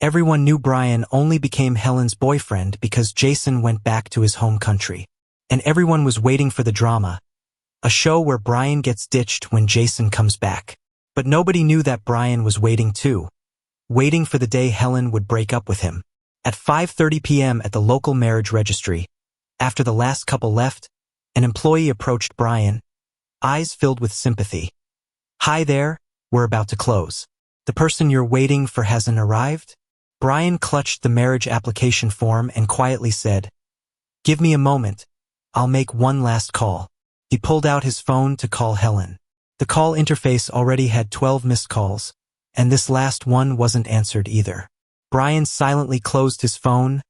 Everyone knew Brian only became Helen's boyfriend because Jason went back to his home country. And everyone was waiting for the drama, a show where Brian gets ditched when Jason comes back. But nobody knew that Brian was waiting too, waiting for the day Helen would break up with him. At 5:30 p.m. at the local marriage registry, after the last couple left, an employee approached Brian, eyes filled with sympathy. "Hi there, we're about to close. The person you're waiting for hasn't arrived?" Brian clutched the marriage application form and quietly said, "Give me a moment, I'll make one last call." He pulled out his phone to call Helen. The call interface already had 12 missed calls, and this last one wasn't answered either. Brian silently closed his phone,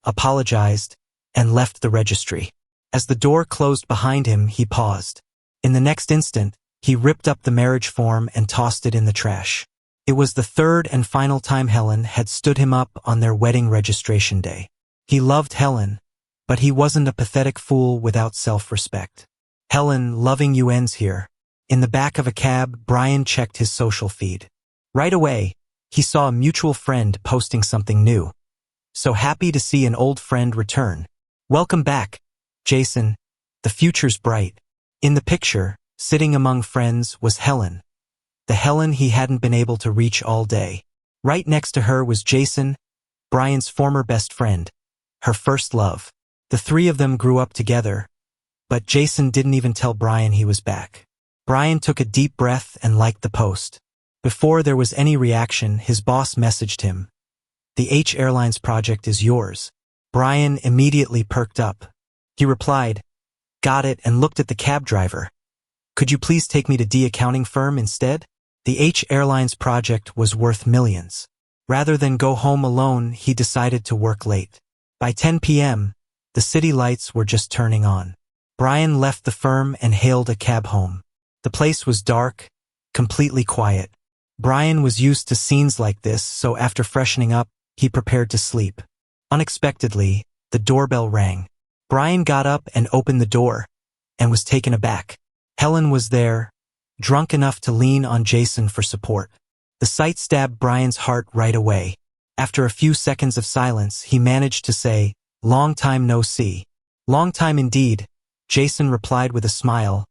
apologized, and left the registry. As the door closed behind him, he paused. In the next instant, he ripped up the marriage form and tossed it in the trash. It was the third and final time Helen had stood him up on their wedding registration day. He loved Helen, but he wasn't a pathetic fool without self-respect. "Helen, loving you ends here." In the back of a cab, Brian checked his social feed. Right away, he saw a mutual friend posting something new. "So happy to see an old friend return. Welcome back, Jason. The future's bright." In the picture, sitting among friends, was Helen. The Helen he hadn't been able to reach all day. Right next to her was Jason, Brian's former best friend, her first love. The three of them grew up together, but Jason didn't even tell Brian he was back. Brian took a deep breath and liked the post. Before there was any reaction, his boss messaged him, "The H Airlines project is yours." Brian immediately perked up. He replied, "Got it," and looked at the cab driver. "Could you please take me to D accounting firm instead?" The H Airlines project was worth millions. Rather than go home alone, he decided to work late. By 10 p.m., the city lights were just turning on. Brian left the firm and hailed a cab home. The place was dark, completely quiet. Brian was used to scenes like this, so after freshening up, he prepared to sleep. Unexpectedly, the doorbell rang. Brian got up and opened the door, and was taken aback. Helen was there, drunk enough to lean on Jason for support. The sight stabbed Brian's heart right away. After a few seconds of silence, he managed to say, "Long time no see." "Long time indeed," Jason replied with a smile,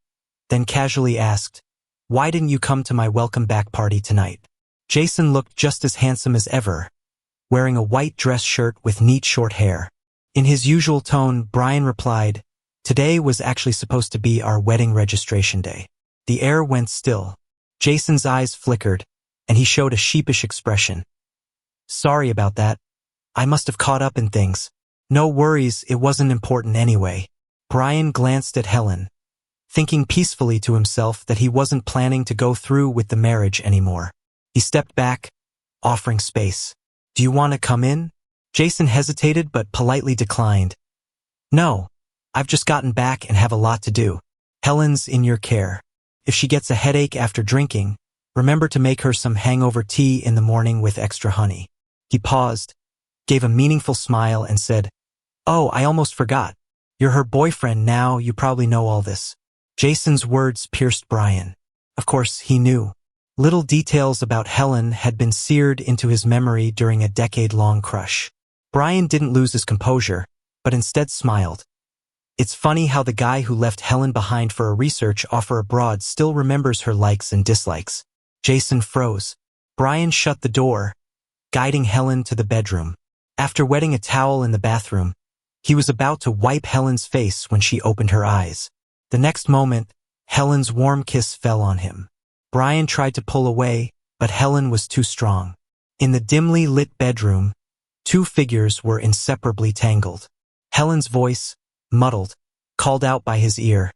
then casually asked, "Why didn't you come to my welcome back party tonight?" Jason looked just as handsome as ever, wearing a white dress shirt with neat short hair. In his usual tone, Brian replied, "Today was actually supposed to be our wedding registration day." The air went still. Jason's eyes flickered, and he showed a sheepish expression. "Sorry about that. I must have caught up in things." "No worries, it wasn't important anyway." Brian glanced at Helen, thinking peacefully to himself that he wasn't planning to go through with the marriage anymore. He stepped back, offering space. "Do you want to come in?" Jason hesitated but politely declined. "No, I've just gotten back and have a lot to do. Helen's in your care. If she gets a headache after drinking, remember to make her some hangover tea in the morning with extra honey." He paused, gave a meaningful smile and said, "Oh, I almost forgot. You're her boyfriend now, you probably know all this." Jason's words pierced Brian. Of course, he knew. Little details about Helen had been seared into his memory during a decade-long crush. Brian didn't lose his composure, but instead smiled. It's funny how the guy who left Helen behind for a research offer abroad still remembers her likes and dislikes. Jason froze. Brian shut the door, guiding Helen to the bedroom. After wetting a towel in the bathroom, he was about to wipe Helen's face when she opened her eyes. The next moment, Helen's warm kiss fell on him. Brian tried to pull away, but Helen was too strong. In the dimly lit bedroom, two figures were inseparably tangled. Helen's voice, muddled, called out by his ear,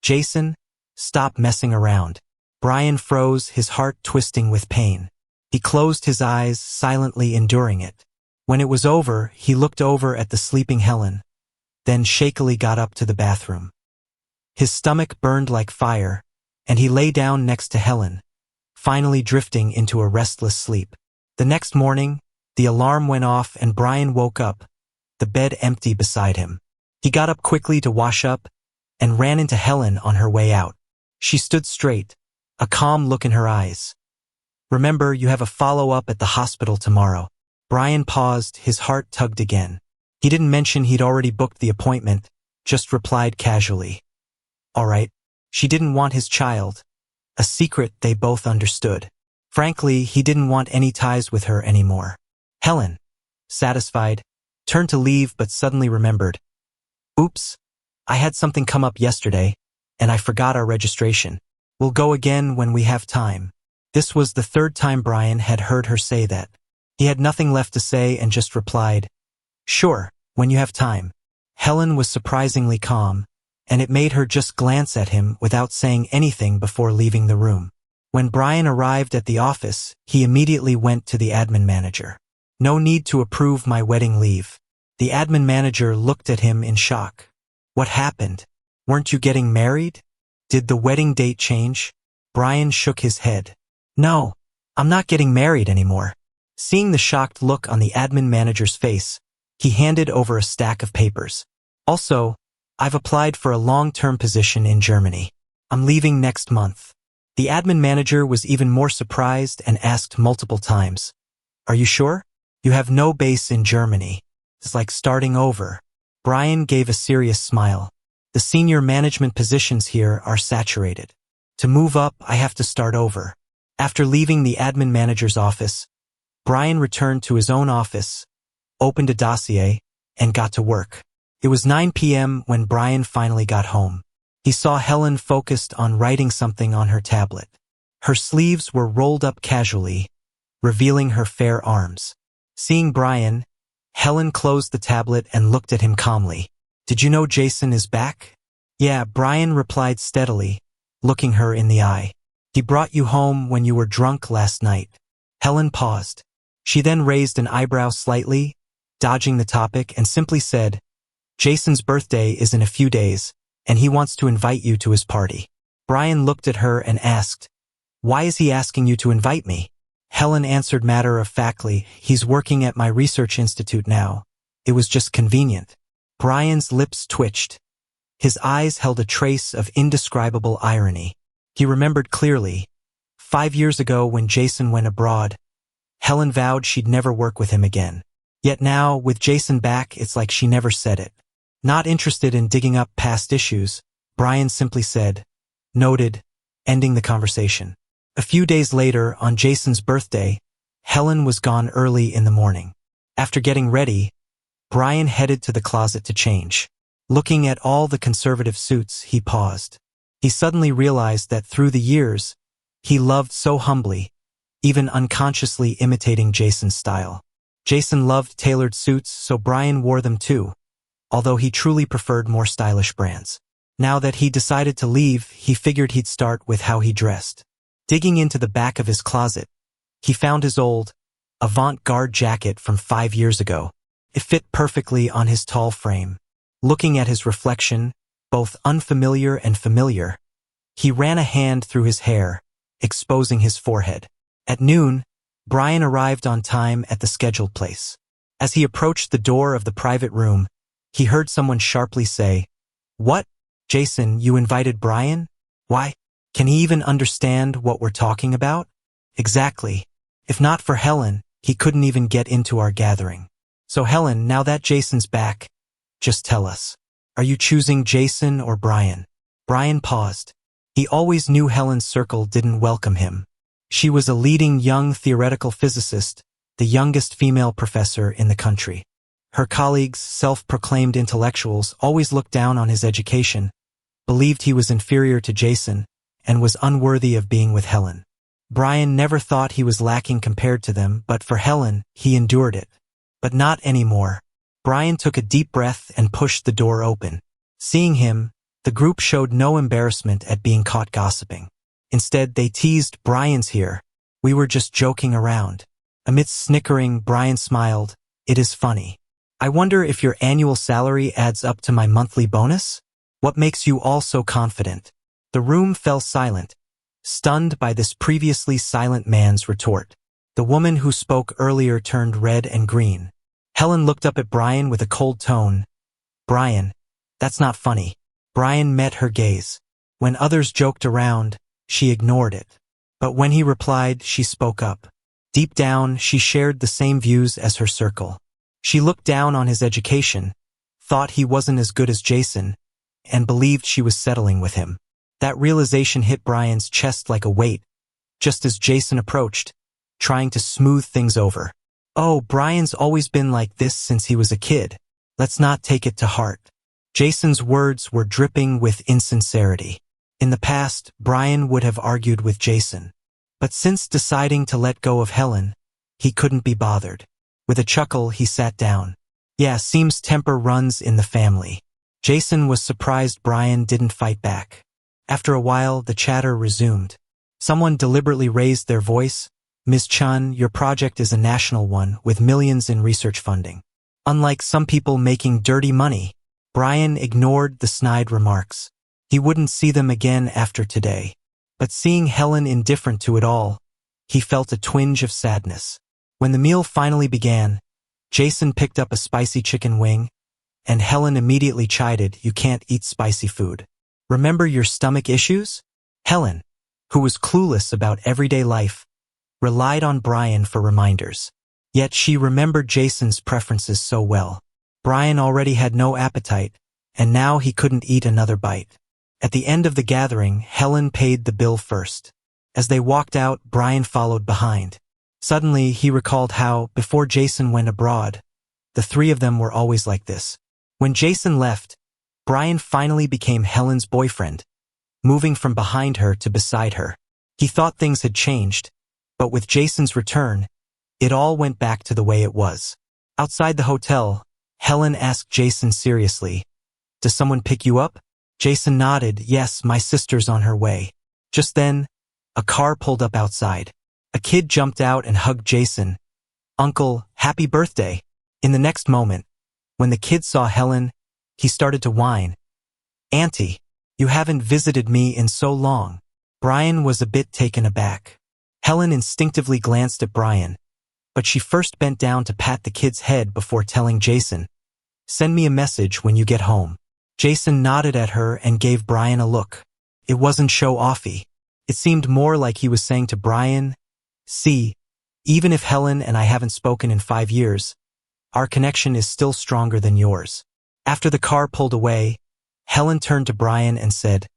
"Jason, stop messing around." Brian froze, his heart twisting with pain. He closed his eyes, silently enduring it. When it was over, he looked over at the sleeping Helen, then shakily got up to the bathroom. His stomach burned like fire, and he lay down next to Helen, finally drifting into a restless sleep. The next morning, the alarm went off and Brian woke up, the bed empty beside him. He got up quickly to wash up and ran into Helen on her way out. She stood straight, a calm look in her eyes. "Remember, you have a follow-up at the hospital tomorrow." Brian paused, his heart tugged again. He didn't mention he'd already booked the appointment, just replied casually. All right. She didn't want his child. A secret they both understood. Frankly, he didn't want any ties with her anymore. Helen, satisfied, turned to leave but suddenly remembered. Oops, I had something come up yesterday, and I forgot our registration. We'll go again when we have time. This was the third time Brian had heard her say that. He had nothing left to say and just replied, Sure, when you have time. Helen was surprisingly calm, and it made her just glance at him without saying anything before leaving the room. When Brian arrived at the office, he immediately went to the admin manager. No need to approve my wedding leave. The admin manager looked at him in shock. What happened? Weren't you getting married? Did the wedding date change? Brian shook his head. No, I'm not getting married anymore. Seeing the shocked look on the admin manager's face, he handed over a stack of papers. Also, I've applied for a long-term position in Germany. I'm leaving next month. The admin manager was even more surprised and asked multiple times, Are you sure? You have no base in Germany. It's like starting over. Brian gave a serious smile. The senior management positions here are saturated. To move up, I have to start over. After leaving the admin manager's office, Brian returned to his own office, opened a dossier, and got to work. It was 9 p.m. when Brian finally got home. He saw Helen focused on writing something on her tablet. Her sleeves were rolled up casually, revealing her fair arms. Seeing Brian, Helen closed the tablet and looked at him calmly. Did you know Jason is back? Yeah, Brian replied steadily, looking her in the eye. He brought you home when you were drunk last night. Helen paused. She then raised an eyebrow slightly, dodging the topic, and simply said, Jason's birthday is in a few days, and he wants to invite you to his party. Brian looked at her and asked, Why is he asking you to invite me? Helen answered matter-of-factly, He's working at my research institute now. It was just convenient. Brian's lips twitched. His eyes held a trace of indescribable irony. He remembered clearly, 5 years ago when Jason went abroad, Helen vowed she'd never work with him again. Yet now, with Jason back, it's like she never said it. Not interested in digging up past issues, Brian simply said, Noted, ending the conversation. A few days later, on Jason's birthday, Helen was gone early in the morning. After getting ready, Brian headed to the closet to change. Looking at all the conservative suits, he paused. He suddenly realized that through the years, he loved so humbly, even unconsciously imitating Jason's style. Jason loved tailored suits, so Brian wore them too, although he truly preferred more stylish brands. Now that he decided to leave, he figured he'd start with how he dressed. Digging into the back of his closet, he found his old, avant-garde jacket from 5 years ago. It fit perfectly on his tall frame. Looking at his reflection, both unfamiliar and familiar, he ran a hand through his hair, exposing his forehead. At noon, Brian arrived on time at the scheduled place. As he approached the door of the private room, he heard someone sharply say, What? Jason, you invited Brian? Why? Can he even understand what we're talking about? Exactly. If not for Helen, he couldn't even get into our gathering. So Helen, now that Jason's back, just tell us. Are you choosing Jason or Brian? Brian paused. He always knew Helen's circle didn't welcome him. She was a leading young theoretical physicist, the youngest female professor in the country. Her colleagues, self-proclaimed intellectuals, always looked down on his education, believed he was inferior to Jason, and was unworthy of being with Helen. Brian never thought he was lacking compared to them, but for Helen, he endured it. But not anymore. Brian took a deep breath and pushed the door open. Seeing him, the group showed no embarrassment at being caught gossiping. Instead, they teased, Brian's here. We were just joking around. Amidst snickering, Brian smiled. It is funny. I wonder if your annual salary adds up to my monthly bonus? What makes you all so confident? The room fell silent, stunned by this previously silent man's retort. The woman who spoke earlier turned red and green. Helen looked up at Brian with a cold tone. Brian, that's not funny. Brian met her gaze. When others joked around, she ignored it. But when he replied, she spoke up. Deep down, she shared the same views as her circle. She looked down on his education, thought he wasn't as good as Jason, and believed she was settling with him. That realization hit Brian's chest like a weight, just as Jason approached, trying to smooth things over. "Oh, Brian's always been like this since he was a kid. Let's not take it to heart." Jason's words were dripping with insincerity. In the past, Brian would have argued with Jason. But since deciding to let go of Helen, he couldn't be bothered. With a chuckle, he sat down. "Yeah, seems temper runs in the family." Jason was surprised Brian didn't fight back. After a while, the chatter resumed. Someone deliberately raised their voice. "Ms. Chun, your project is a national one with millions in research funding. Unlike some people making dirty money." Brian ignored the snide remarks. He wouldn't see them again after today. But seeing Helen indifferent to it all, he felt a twinge of sadness. When the meal finally began, Jason picked up a spicy chicken wing, and Helen immediately chided, "You can't eat spicy food. Remember your stomach issues?" Helen, who was clueless about everyday life, relied on Brian for reminders. Yet she remembered Jason's preferences so well. Brian already had no appetite, and now he couldn't eat another bite. At the end of the gathering, Helen paid the bill first. As they walked out, Brian followed behind. Suddenly, he recalled how, before Jason went abroad, the three of them were always like this. When Jason left, Brian finally became Helen's boyfriend, moving from behind her to beside her. He thought things had changed, but with Jason's return, it all went back to the way it was. Outside the hotel, Helen asked Jason seriously, "Does someone pick you up?" Jason nodded, "Yes, my sister's on her way." Just then, a car pulled up outside. A kid jumped out and hugged Jason. "Uncle, happy birthday." In the next moment, when the kid saw Helen, he started to whine. "Auntie, you haven't visited me in so long." Brian was a bit taken aback. Helen instinctively glanced at Brian, but she first bent down to pat the kid's head before telling Jason, "Send me a message when you get home." Jason nodded at her and gave Brian a look. It wasn't show-offy. It seemed more like he was saying to Brian, "See, even if Helen and I haven't spoken in 5 years, our connection is still stronger than yours." After the car pulled away, Helen turned to Brian and said,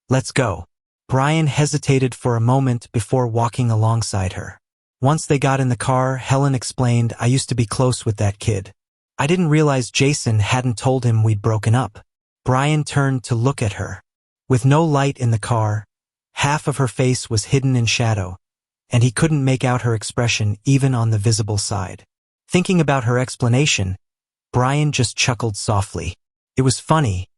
"Let's go." Brian hesitated for a moment before walking alongside her. Once they got in the car, Helen explained, "I used to be close with that kid. I didn't realize Jason hadn't told him we'd broken up." Brian turned to look at her. With no light in the car, half of her face was hidden in shadow, and he couldn't make out her expression even on the visible side. Thinking about her explanation, Brian just chuckled softly. It was funny,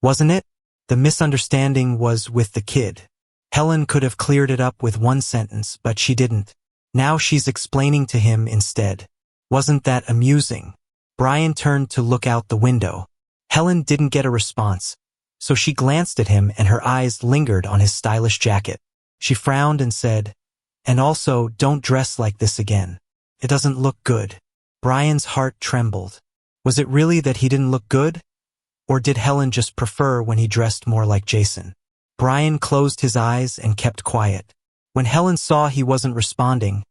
wasn't it? The misunderstanding was with the kid. Helen could have cleared it up with one sentence, but she didn't. Now she's explaining to him instead. Wasn't that amusing? Brian turned to look out the window. Helen didn't get a response, so she glanced at him and her eyes lingered on his stylish jacket. She frowned and said, "And also, don't dress like this again. It doesn't look good." Brian's heart trembled. Was it really that he didn't look good? Or did Helen just prefer when he dressed more like Jason? Brian closed his eyes and kept quiet. When Helen saw he wasn't responding,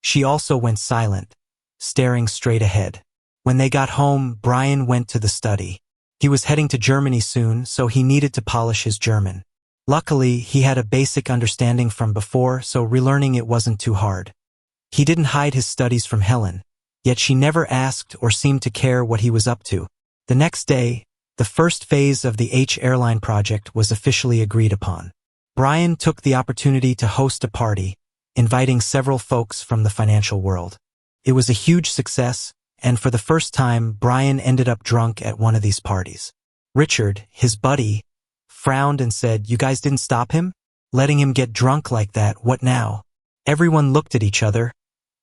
she also went silent, staring straight ahead. When they got home, Brian went to the study. He was heading to Germany soon, so he needed to polish his German. Luckily, he had a basic understanding from before, so relearning it wasn't too hard. He didn't hide his studies from Helen, yet she never asked or seemed to care what he was up to. The next day, the first phase of the H-Airline project was officially agreed upon. Brian took the opportunity to host a party, inviting several folks from the financial world. It was a huge success, and for the first time, Brian ended up drunk at one of these parties. Richard, his buddy, frowned and said, "You guys didn't stop him? Letting him get drunk like that, what now?" Everyone looked at each other,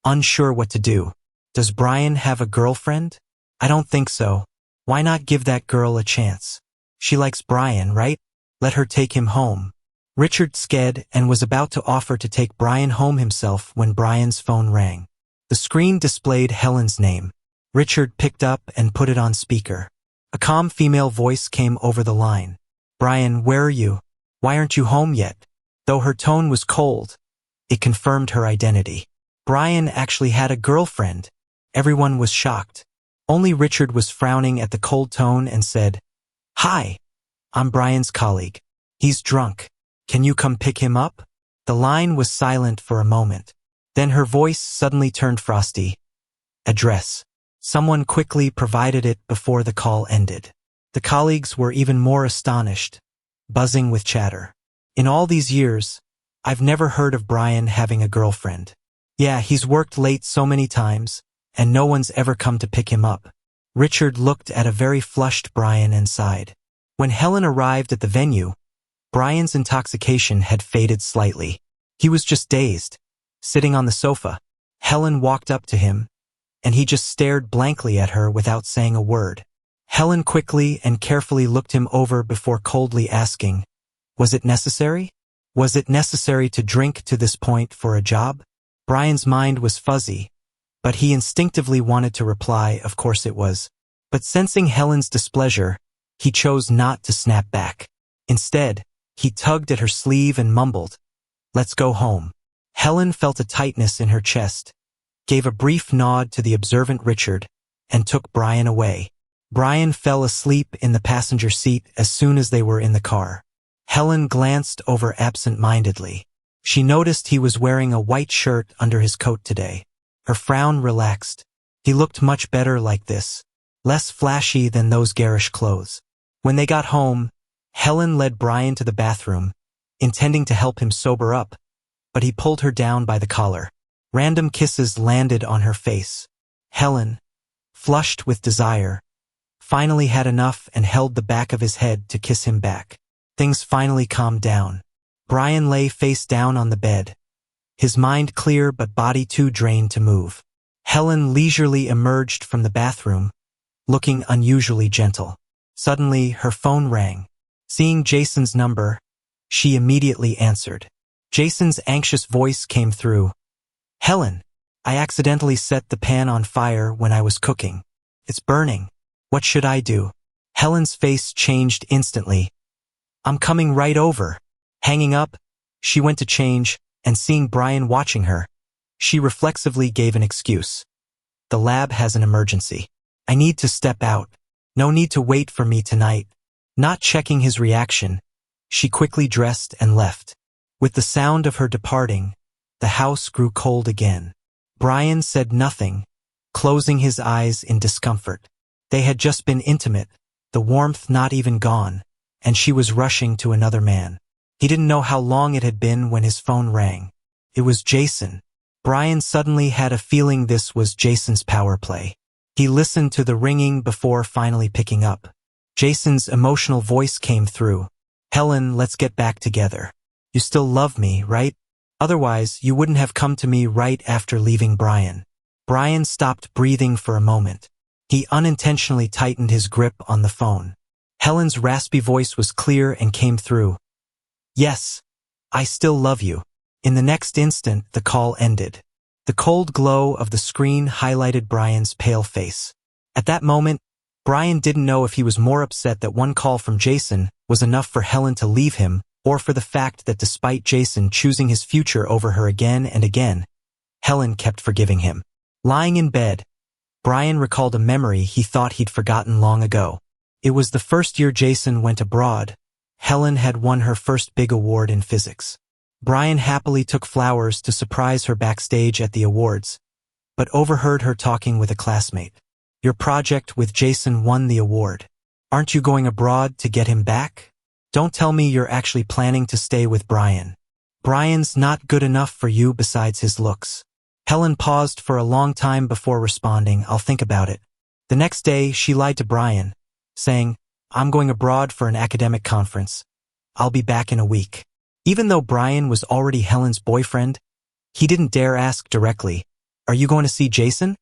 unsure what to do. Does Brian have a girlfriend? I don't think so. Why not give that girl a chance? She likes Brian, right? Let her take him home. Richard sked and was about to offer to take Brian home himself when Brian's phone rang. The screen displayed Helen's name. Richard picked up and put it on speaker. A calm female voice came over the line. "Brian, where are you? Why aren't you home yet?" Though her tone was cold, it confirmed her identity. Brian actually had a girlfriend. Everyone was shocked. Only Richard was frowning at the cold tone and said, "Hi, I'm Brian's colleague. He's drunk. Can you come pick him up?" The line was silent for a moment. Then her voice suddenly turned frosty. "Address." Someone quickly provided it before the call ended. The colleagues were even more astonished, buzzing with chatter. "In all these years, I've never heard of Brian having a girlfriend. Yeah, he's worked late so many times, and no one's ever come to pick him up." Richard looked at a very flushed Brian and sighed. When Helen arrived at the venue, Brian's intoxication had faded slightly. He was just dazed, sitting on the sofa. Helen walked up to him, and he just stared blankly at her without saying a word. Helen quickly and carefully looked him over before coldly asking, "Was it necessary? Was it necessary to drink to this point for a job?" Brian's mind was fuzzy, but he instinctively wanted to reply, "Of course it was." But sensing Helen's displeasure, he chose not to snap back. Instead, he tugged at her sleeve and mumbled, "Let's go home." Helen felt a tightness in her chest, gave a brief nod to the observant Richard, and took Brian away. Brian fell asleep in the passenger seat as soon as they were in the car. Helen glanced over absent-mindedly. She noticed he was wearing a white shirt under his coat today. Her frown relaxed. He looked much better like this, less flashy than those garish clothes. When they got home, Helen led Brian to the bathroom, intending to help him sober up, but he pulled her down by the collar. Random kisses landed on her face. Helen, flushed with desire, finally had enough and held the back of his head to kiss him back. Things finally calmed down. Brian lay face down on the bed, his mind clear but body too drained to move. Helen leisurely emerged from the bathroom, looking unusually gentle. Suddenly, her phone rang. Seeing Jason's number, she immediately answered. Jason's anxious voice came through. "Helen, I accidentally set the pan on fire when I was cooking. It's burning. What should I do?" Helen's face changed instantly. "I'm coming right over." Hanging up, she went to change, and seeing Brian watching her, she reflexively gave an excuse. "The lab has an emergency. I need to step out. No need to wait for me tonight." Not checking his reaction, she quickly dressed and left. With the sound of her departing, the house grew cold again. Brian said nothing, closing his eyes in discomfort. They had just been intimate, the warmth not even gone, and she was rushing to another man. He didn't know how long it had been when his phone rang. It was Jason. Brian suddenly had a feeling this was Jason's power play. He listened to the ringing before finally picking up. Jason's emotional voice came through. "Helen, let's get back together. You still love me, right? Otherwise, you wouldn't have come to me right after leaving Brian." Brian stopped breathing for a moment. He unintentionally tightened his grip on the phone. Helen's raspy voice was clear and came through. "Yes, I still love you." In the next instant, the call ended. The cold glow of the screen highlighted Brian's pale face. At that moment, Brian didn't know if he was more upset that one call from Jason was enough for Helen to leave him, or for the fact that despite Jason choosing his future over her again and again, Helen kept forgiving him. Lying in bed, Brian recalled a memory he thought he'd forgotten long ago. It was the first year Jason went abroad. Helen had won her first big award in physics. Brian happily took flowers to surprise her backstage at the awards, but overheard her talking with a classmate. "Your project with Jason won the award. Aren't you going abroad to get him back? Don't tell me you're actually planning to stay with Brian. Brian's not good enough for you besides his looks." Helen paused for a long time before responding, "I'll think about it." The next day, she lied to Brian, saying, "I'm going abroad for an academic conference. I'll be back in a week." Even though Brian was already Helen's boyfriend, he didn't dare ask directly, "Are you going to see Jason?"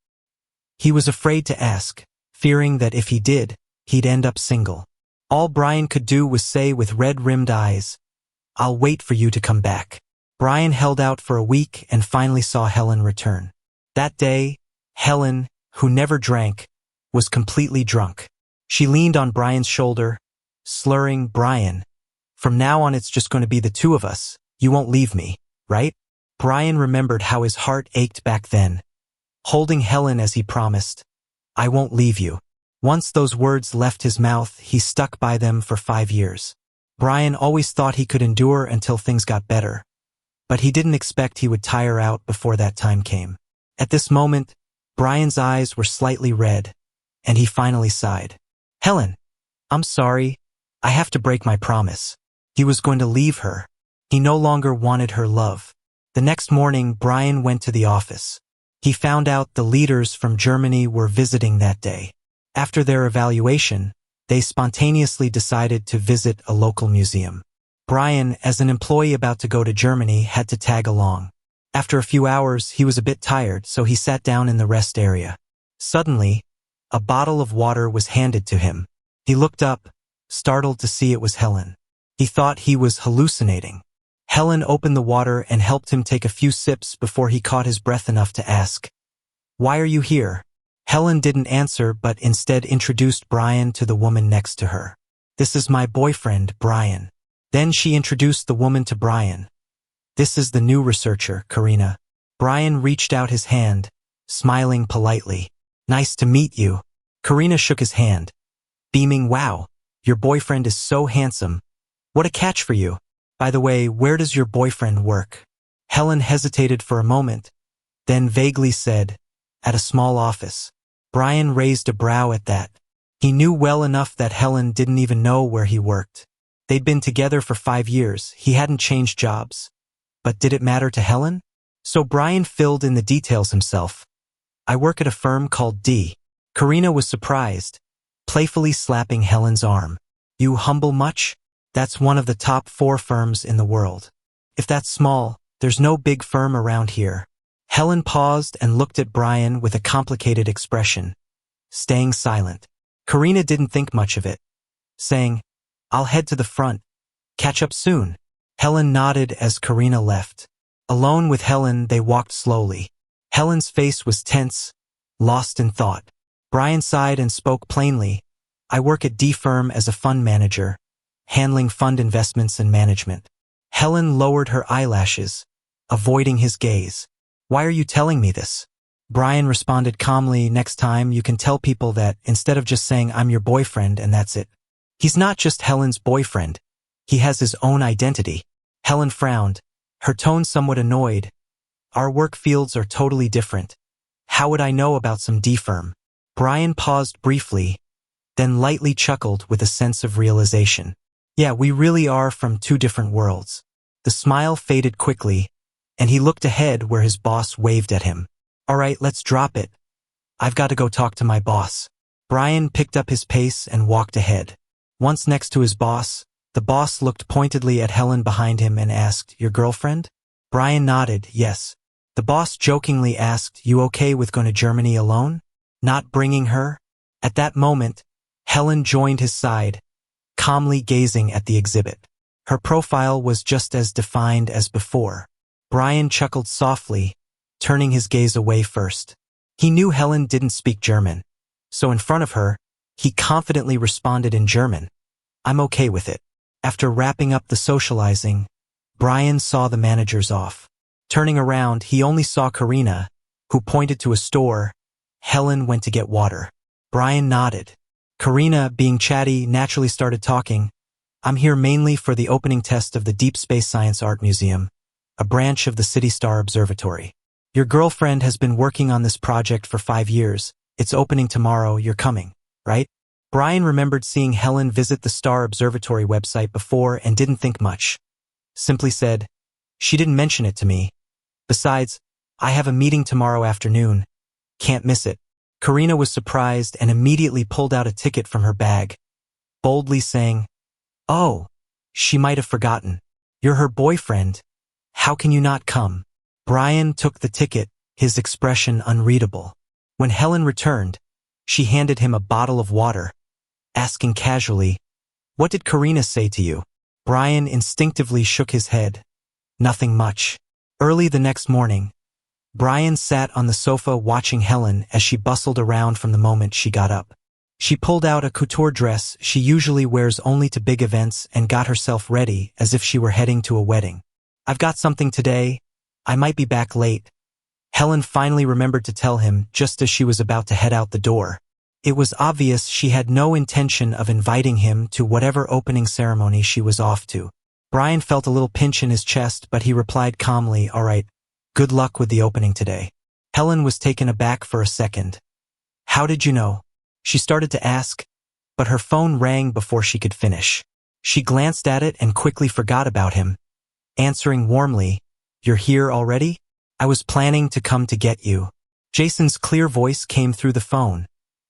He was afraid to ask, fearing that if he did, he'd end up single. All Brian could do was say with red-rimmed eyes, "I'll wait for you to come back." Brian held out for a week and finally saw Helen return. That day, Helen, who never drank, was completely drunk. She leaned on Brian's shoulder, slurring, "Brian, from now on it's just going to be the two of us. You won't leave me, right?" Brian remembered how his heart ached back then. Holding Helen as he promised, "I won't leave you." Once those words left his mouth, he stuck by them for 5 years. Brian always thought he could endure until things got better, but he didn't expect he would tire out before that time came. At this moment, Brian's eyes were slightly red, and he finally sighed. "Helen, I'm sorry. I have to break my promise." He was going to leave her. He no longer wanted her love. The next morning, Brian went to the office. He found out the leaders from Germany were visiting that day. After their evaluation, they spontaneously decided to visit a local museum. Brian, as an employee about to go to Germany, had to tag along. After a few hours, he was a bit tired, so he sat down in the rest area. Suddenly, a bottle of water was handed to him. He looked up, startled to see it was Helen. He thought he was hallucinating. Helen opened the water and helped him take a few sips before he caught his breath enough to ask, "Why are you here?" Helen didn't answer but instead introduced Brian to the woman next to her. "This is my boyfriend, Brian." Then she introduced the woman to Brian. "This is the new researcher, Karina." Brian reached out his hand, smiling politely. "Nice to meet you." Karina shook his hand, beaming, "Wow, your boyfriend is so handsome. What a catch for you. By the way, where does your boyfriend work?" Helen hesitated for a moment, then vaguely said, "At a small office." Brian raised a brow at that. He knew well enough that Helen didn't even know where he worked. They'd been together for 5 years. He hadn't changed jobs. But did it matter to Helen? So Brian filled in the details himself. "I work at a firm called D." Karina was surprised, playfully slapping Helen's arm. "You humble much? That's one of the top 4 firms in the world. If that's small, there's no big firm around here." Helen paused and looked at Brian with a complicated expression, staying silent. Karina didn't think much of it, saying, "I'll head to the front. Catch up soon." Helen nodded as Karina left. Alone with Helen, they walked slowly. Helen's face was tense, lost in thought. Brian sighed and spoke plainly, "I work at D firm as a fund manager, handling fund investments and management." Helen lowered her eyelashes, avoiding his gaze. "Why are you telling me this?" Brian responded calmly, "Next time you can tell people that instead of just saying I'm your boyfriend and that's it. He's not just Helen's boyfriend. He has his own identity." Helen frowned, her tone somewhat annoyed. "Our work fields are totally different. How would I know about some D firm?" Brian paused briefly, then lightly chuckled with a sense of realization. "Yeah, we really are from 2 different worlds." The smile faded quickly, and he looked ahead where his boss waved at him. "All right, let's drop it. I've got to go talk to my boss." Brian picked up his pace and walked ahead. Once next to his boss, the boss looked pointedly at Helen behind him and asked, "Your girlfriend?" Brian nodded, "Yes." The boss jokingly asked, "You okay with going to Germany alone? Not bringing her?" At that moment, Helen joined his side, calmly gazing at the exhibit. Her profile was just as defined as before. Brian chuckled softly, turning his gaze away first. He knew Helen didn't speak German, so in front of her, he confidently responded in German, "I'm okay with it." After wrapping up the socializing, Brian saw the managers off. Turning around, he only saw Karina, who pointed to a store. Helen went to get water. Brian nodded. Karina, being chatty, naturally started talking. "I'm here mainly for the opening test of the Deep Space Science Art Museum, a branch of the City Star Observatory. Your girlfriend has been working on this project for 5 years. It's opening tomorrow. You're coming, right?" Brian remembered seeing Helen visit the Star Observatory website before and didn't think much. Simply said, "She didn't mention it to me. Besides, I have a meeting tomorrow afternoon. Can't miss it." Karina was surprised and immediately pulled out a ticket from her bag, boldly saying, "Oh, she might have forgotten. You're her boyfriend. How can you not come?" Brian took the ticket, his expression unreadable. When Helen returned, she handed him a bottle of water, asking casually, "What did Karina say to you?" Brian instinctively shook his head. "Nothing much." Early the next morning, Brian sat on the sofa watching Helen as she bustled around from the moment she got up. She pulled out a couture dress she usually wears only to big events and got herself ready as if she were heading to a wedding. "I've got something today. I might be back late. Helen finally remembered to tell him just as she was about to head out the door. It was obvious she had no intention of inviting him to whatever opening ceremony she was off to. Brian felt a little pinch in his chest, but he replied calmly, "All right, good luck with the opening today." Helen was taken aback for a second. "How did you know?" She started to ask, but her phone rang before she could finish. She glanced at it and quickly forgot about him, answering warmly, "You're here already? I was planning to come to get you." Jason's clear voice came through the phone,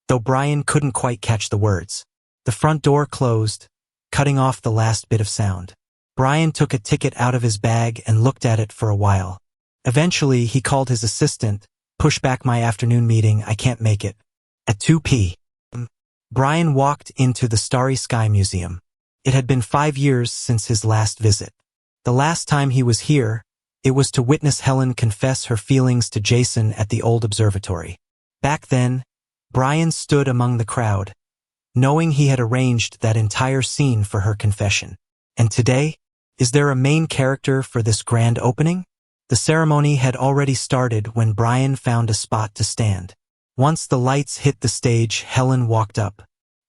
though Brian couldn't quite catch the words. The front door closed, cutting off the last bit of sound. Brian took a ticket out of his bag and looked at it for a while. Eventually, he called his assistant, "Push back my afternoon meeting, I can't make it." At 2 p.m., Brian walked into the Starry Sky Museum. It had been 5 years since his last visit. The last time he was here, it was to witness Helen confess her feelings to Jason at the old observatory. Back then, Brian stood among the crowd, knowing he had arranged that entire scene for her confession. And today, is there a main character for this grand opening? The ceremony had already started when Brian found a spot to stand. Once the lights hit the stage, Helen walked up.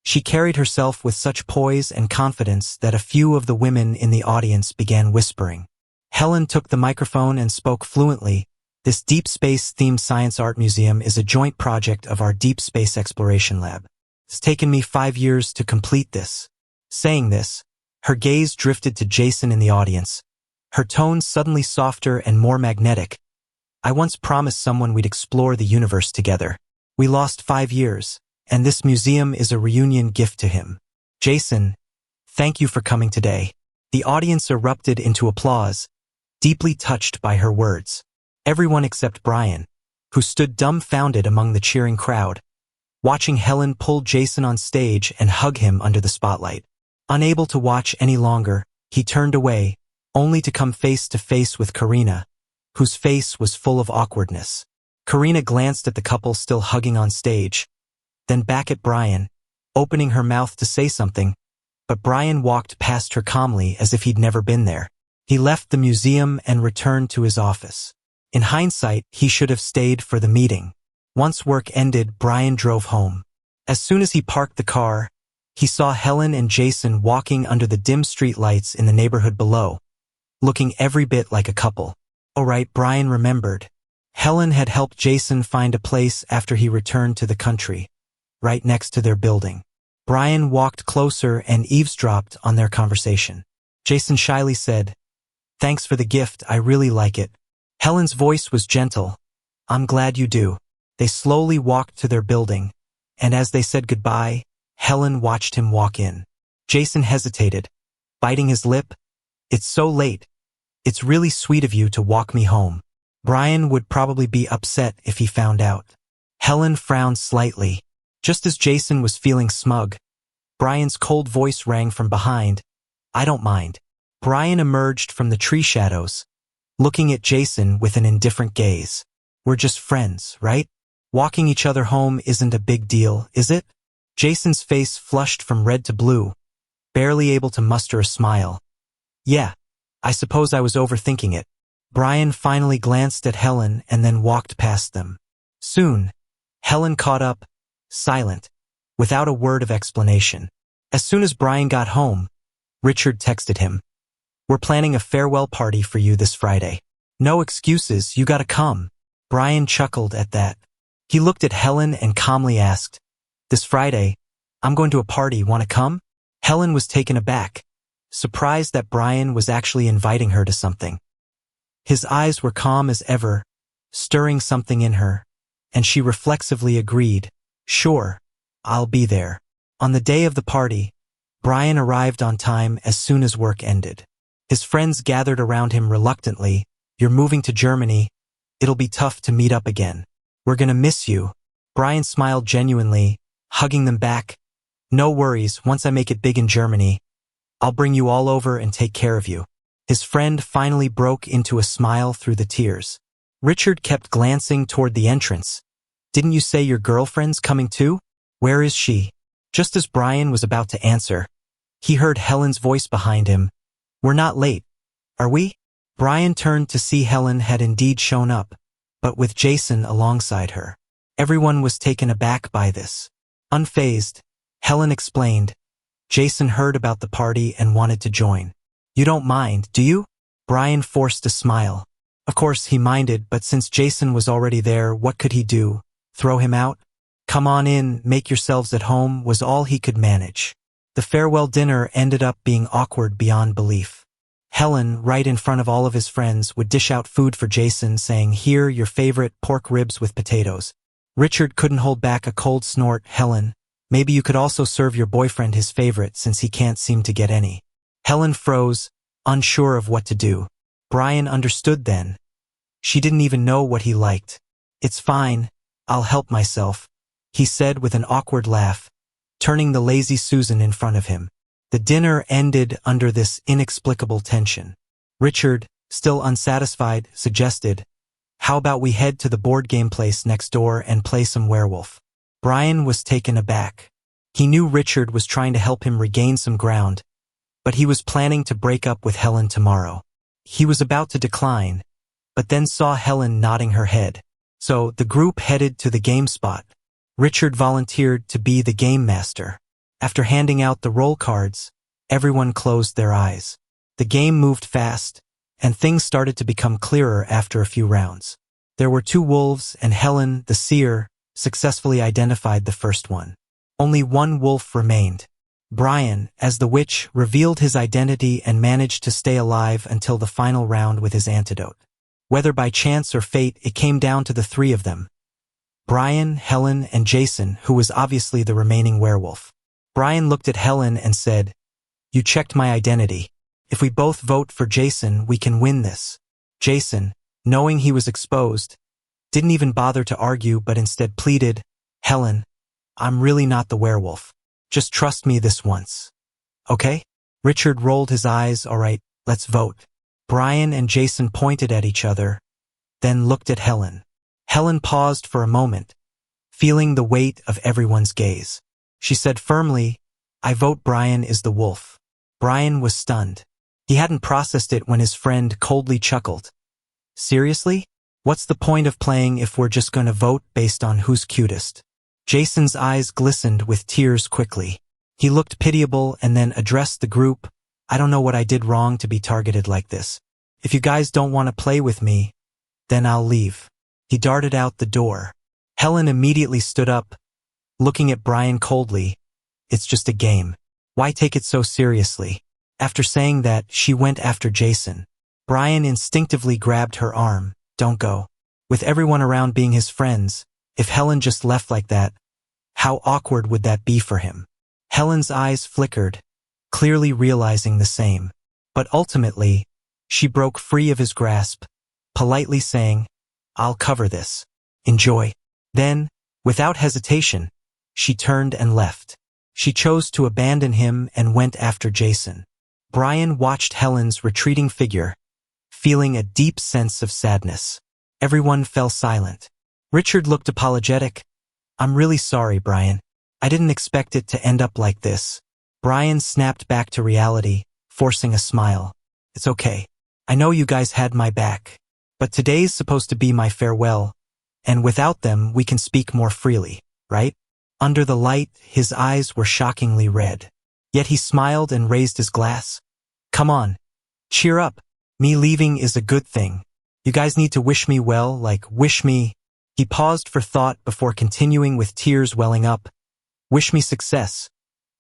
She carried herself with such poise and confidence that a few of the women in the audience began whispering. Helen took the microphone and spoke fluently. "This Deep Space-themed science art museum is a joint project of our Deep Space Exploration Lab. It's taken me 5 years to complete this." Saying this, her gaze drifted to Jason in the audience, her tone suddenly softer and more magnetic. "I once promised someone we'd explore the universe together. We lost 5 years, and this museum is a reunion gift to him. Jason, thank you for coming today." The audience erupted into applause, deeply touched by her words. Everyone except Brian, who stood dumbfounded among the cheering crowd, watching Helen pull Jason on stage and hug him under the spotlight. Unable to watch any longer, he turned away, only to come face to face with Karina, whose face was full of awkwardness. Karina glanced at the couple still hugging on stage, then back at Brian, opening her mouth to say something, but Brian walked past her calmly as if he'd never been there. He left the museum and returned to his office. In hindsight, he should have stayed for the meeting. Once work ended, Brian drove home. As soon as he parked the car, he saw Helen and Jason walking under the dim street lights in the neighborhood below, looking every bit like a couple. Oh right, Brian remembered. Helen had helped Jason find a place after he returned to the country, right next to their building. Brian walked closer and eavesdropped on their conversation. Jason shyly said, "Thanks for the gift, I really like it." Helen's voice was gentle. "I'm glad you do." They slowly walked to their building, and as they said goodbye, Helen watched him walk in. Jason hesitated, biting his lip. "It's so late. It's really sweet of you to walk me home. Brian would probably be upset if he found out." Helen frowned slightly. Just as Jason was feeling smug, Brian's cold voice rang from behind. "I don't mind." Brian emerged from the tree shadows, looking at Jason with an indifferent gaze. "We're just friends, right? Walking each other home isn't a big deal, is it?" Jason's face flushed from red to blue, barely able to muster a smile. "Yeah, I suppose I was overthinking it." Brian finally glanced at Helen and then walked past them. Soon, Helen caught up, silent, without a word of explanation. As soon as Brian got home, Richard texted him, "We're planning a farewell party for you this Friday. No excuses, you gotta come." Brian chuckled at that. He looked at Helen and calmly asked, "This Friday, I'm going to a party, wanna come?" Helen was taken aback, surprised that Brian was actually inviting her to something. His eyes were calm as ever, stirring something in her, and she reflexively agreed, "Sure, I'll be there." On the day of the party, Brian arrived on time as soon as work ended. His friends gathered around him reluctantly. "You're moving to Germany. It'll be tough to meet up again. We're gonna miss you." Brian smiled genuinely, hugging them back. "No worries, once I make it big in Germany, I'll bring you all over and take care of you." His friend finally broke into a smile through the tears. Richard kept glancing toward the entrance. "Didn't you say your girlfriend's coming too? Where is she?" Just as Brian was about to answer, he heard Helen's voice behind him. "We're not late, are we?" Brian turned to see Helen had indeed shown up, but with Jason alongside her. Everyone was taken aback by this. Unfazed, Helen explained, "Jason heard about the party and wanted to join. You don't mind, do you?" Brian forced a smile. Of course he minded, but since Jason was already there, what could he do? Throw him out? "Come on in, make yourselves at home," was all he could manage. The farewell dinner ended up being awkward beyond belief. Helen, right in front of all of his friends, would dish out food for Jason, saying, "Here, your favorite pork ribs with potatoes." Richard couldn't hold back a cold snort. "Helen, maybe you could also serve your boyfriend his favorite since he can't seem to get any." Helen froze, unsure of what to do. Brian understood then. She didn't even know what he liked. "It's fine, I'll help myself," he said with an awkward laugh, turning the lazy Susan in front of him. The dinner ended under this inexplicable tension. Richard, still unsatisfied, suggested, "How about we head to the board game place next door and play some werewolf?" Brian was taken aback. He knew Richard was trying to help him regain some ground, but he was planning to break up with Helen tomorrow. He was about to decline, but then saw Helen nodding her head. So the group headed to the game spot. Richard volunteered to be the game master. After handing out the roll cards, everyone closed their eyes. The game moved fast, and things started to become clearer after a few rounds. There were 2 wolves, and Helen, the seer, successfully identified the first one. Only 1 wolf remained. Brian, as the witch, revealed his identity and managed to stay alive until the final round with his antidote. Whether by chance or fate, it came down to the 3 of them: Brian, Helen, and Jason, who was obviously the remaining werewolf. Brian looked at Helen and said, "You checked my identity. If we both vote for Jason, we can win this." Jason, knowing he was exposed, didn't even bother to argue but instead pleaded, "Helen, I'm really not the werewolf. Just trust me this once. Okay?" Richard rolled his eyes. "All right, let's vote." Brian and Jason pointed at each other, then looked at Helen. Helen paused for a moment, feeling the weight of everyone's gaze. She said firmly, "I vote Brian is the wolf." Brian was stunned. He hadn't processed it when his friend coldly chuckled. "Seriously? What's the point of playing if we're just going to vote based on who's cutest?" Jason's eyes glistened with tears quickly. He looked pitiable and then addressed the group. "I don't know what I did wrong to be targeted like this. If you guys don't want to play with me, then I'll leave." He darted out the door. Helen immediately stood up, looking at Brian coldly. "It's just a game. Why take it so seriously?" After saying that, she went after Jason. Brian instinctively grabbed her arm. "Don't go." With everyone around being his friends, if Helen just left like that, how awkward would that be for him? Helen's eyes flickered, clearly realizing the same. But ultimately, she broke free of his grasp, politely saying, "I'll cover this. Enjoy." Then, without hesitation, she turned and left. She chose to abandon him and went after Jason. Brian watched Helen's retreating figure, feeling a deep sense of sadness. Everyone fell silent. Richard looked apologetic. "I'm really sorry, Brian. I didn't expect it to end up like this." Brian snapped back to reality, forcing a smile. "It's okay. I know you guys had my back. But today's supposed to be my farewell, and without them we can speak more freely, right?" Under the light, his eyes were shockingly red. Yet he smiled and raised his glass. "Come on. Cheer up. Me leaving is a good thing. You guys need to wish me well, like wish me..." He paused for thought before continuing with tears welling up. "Wish me success.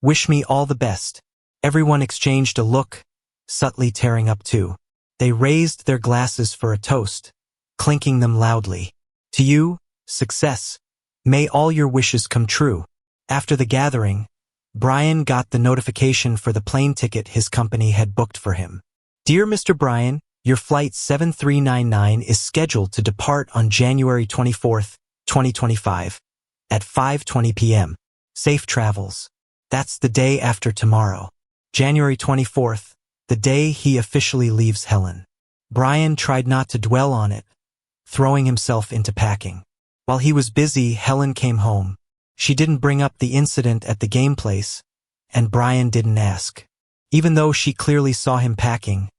Wish me all the best." Everyone exchanged a look, subtly tearing up too. They raised their glasses for a toast, clinking them loudly. "To you, success. May all your wishes come true." After the gathering, Brian got the notification for the plane ticket his company had booked for him. "Dear Mr. Brian, your flight 7399 is scheduled to depart on January 24th, 2025, at 5:20 p.m. Safe travels." That's the day after tomorrow. January 24th, the day he officially leaves Helen. Brian tried not to dwell on it, throwing himself into packing. While he was busy, Helen came home. She didn't bring up the incident at the game place, and Brian didn't ask. Even though she clearly saw him packing,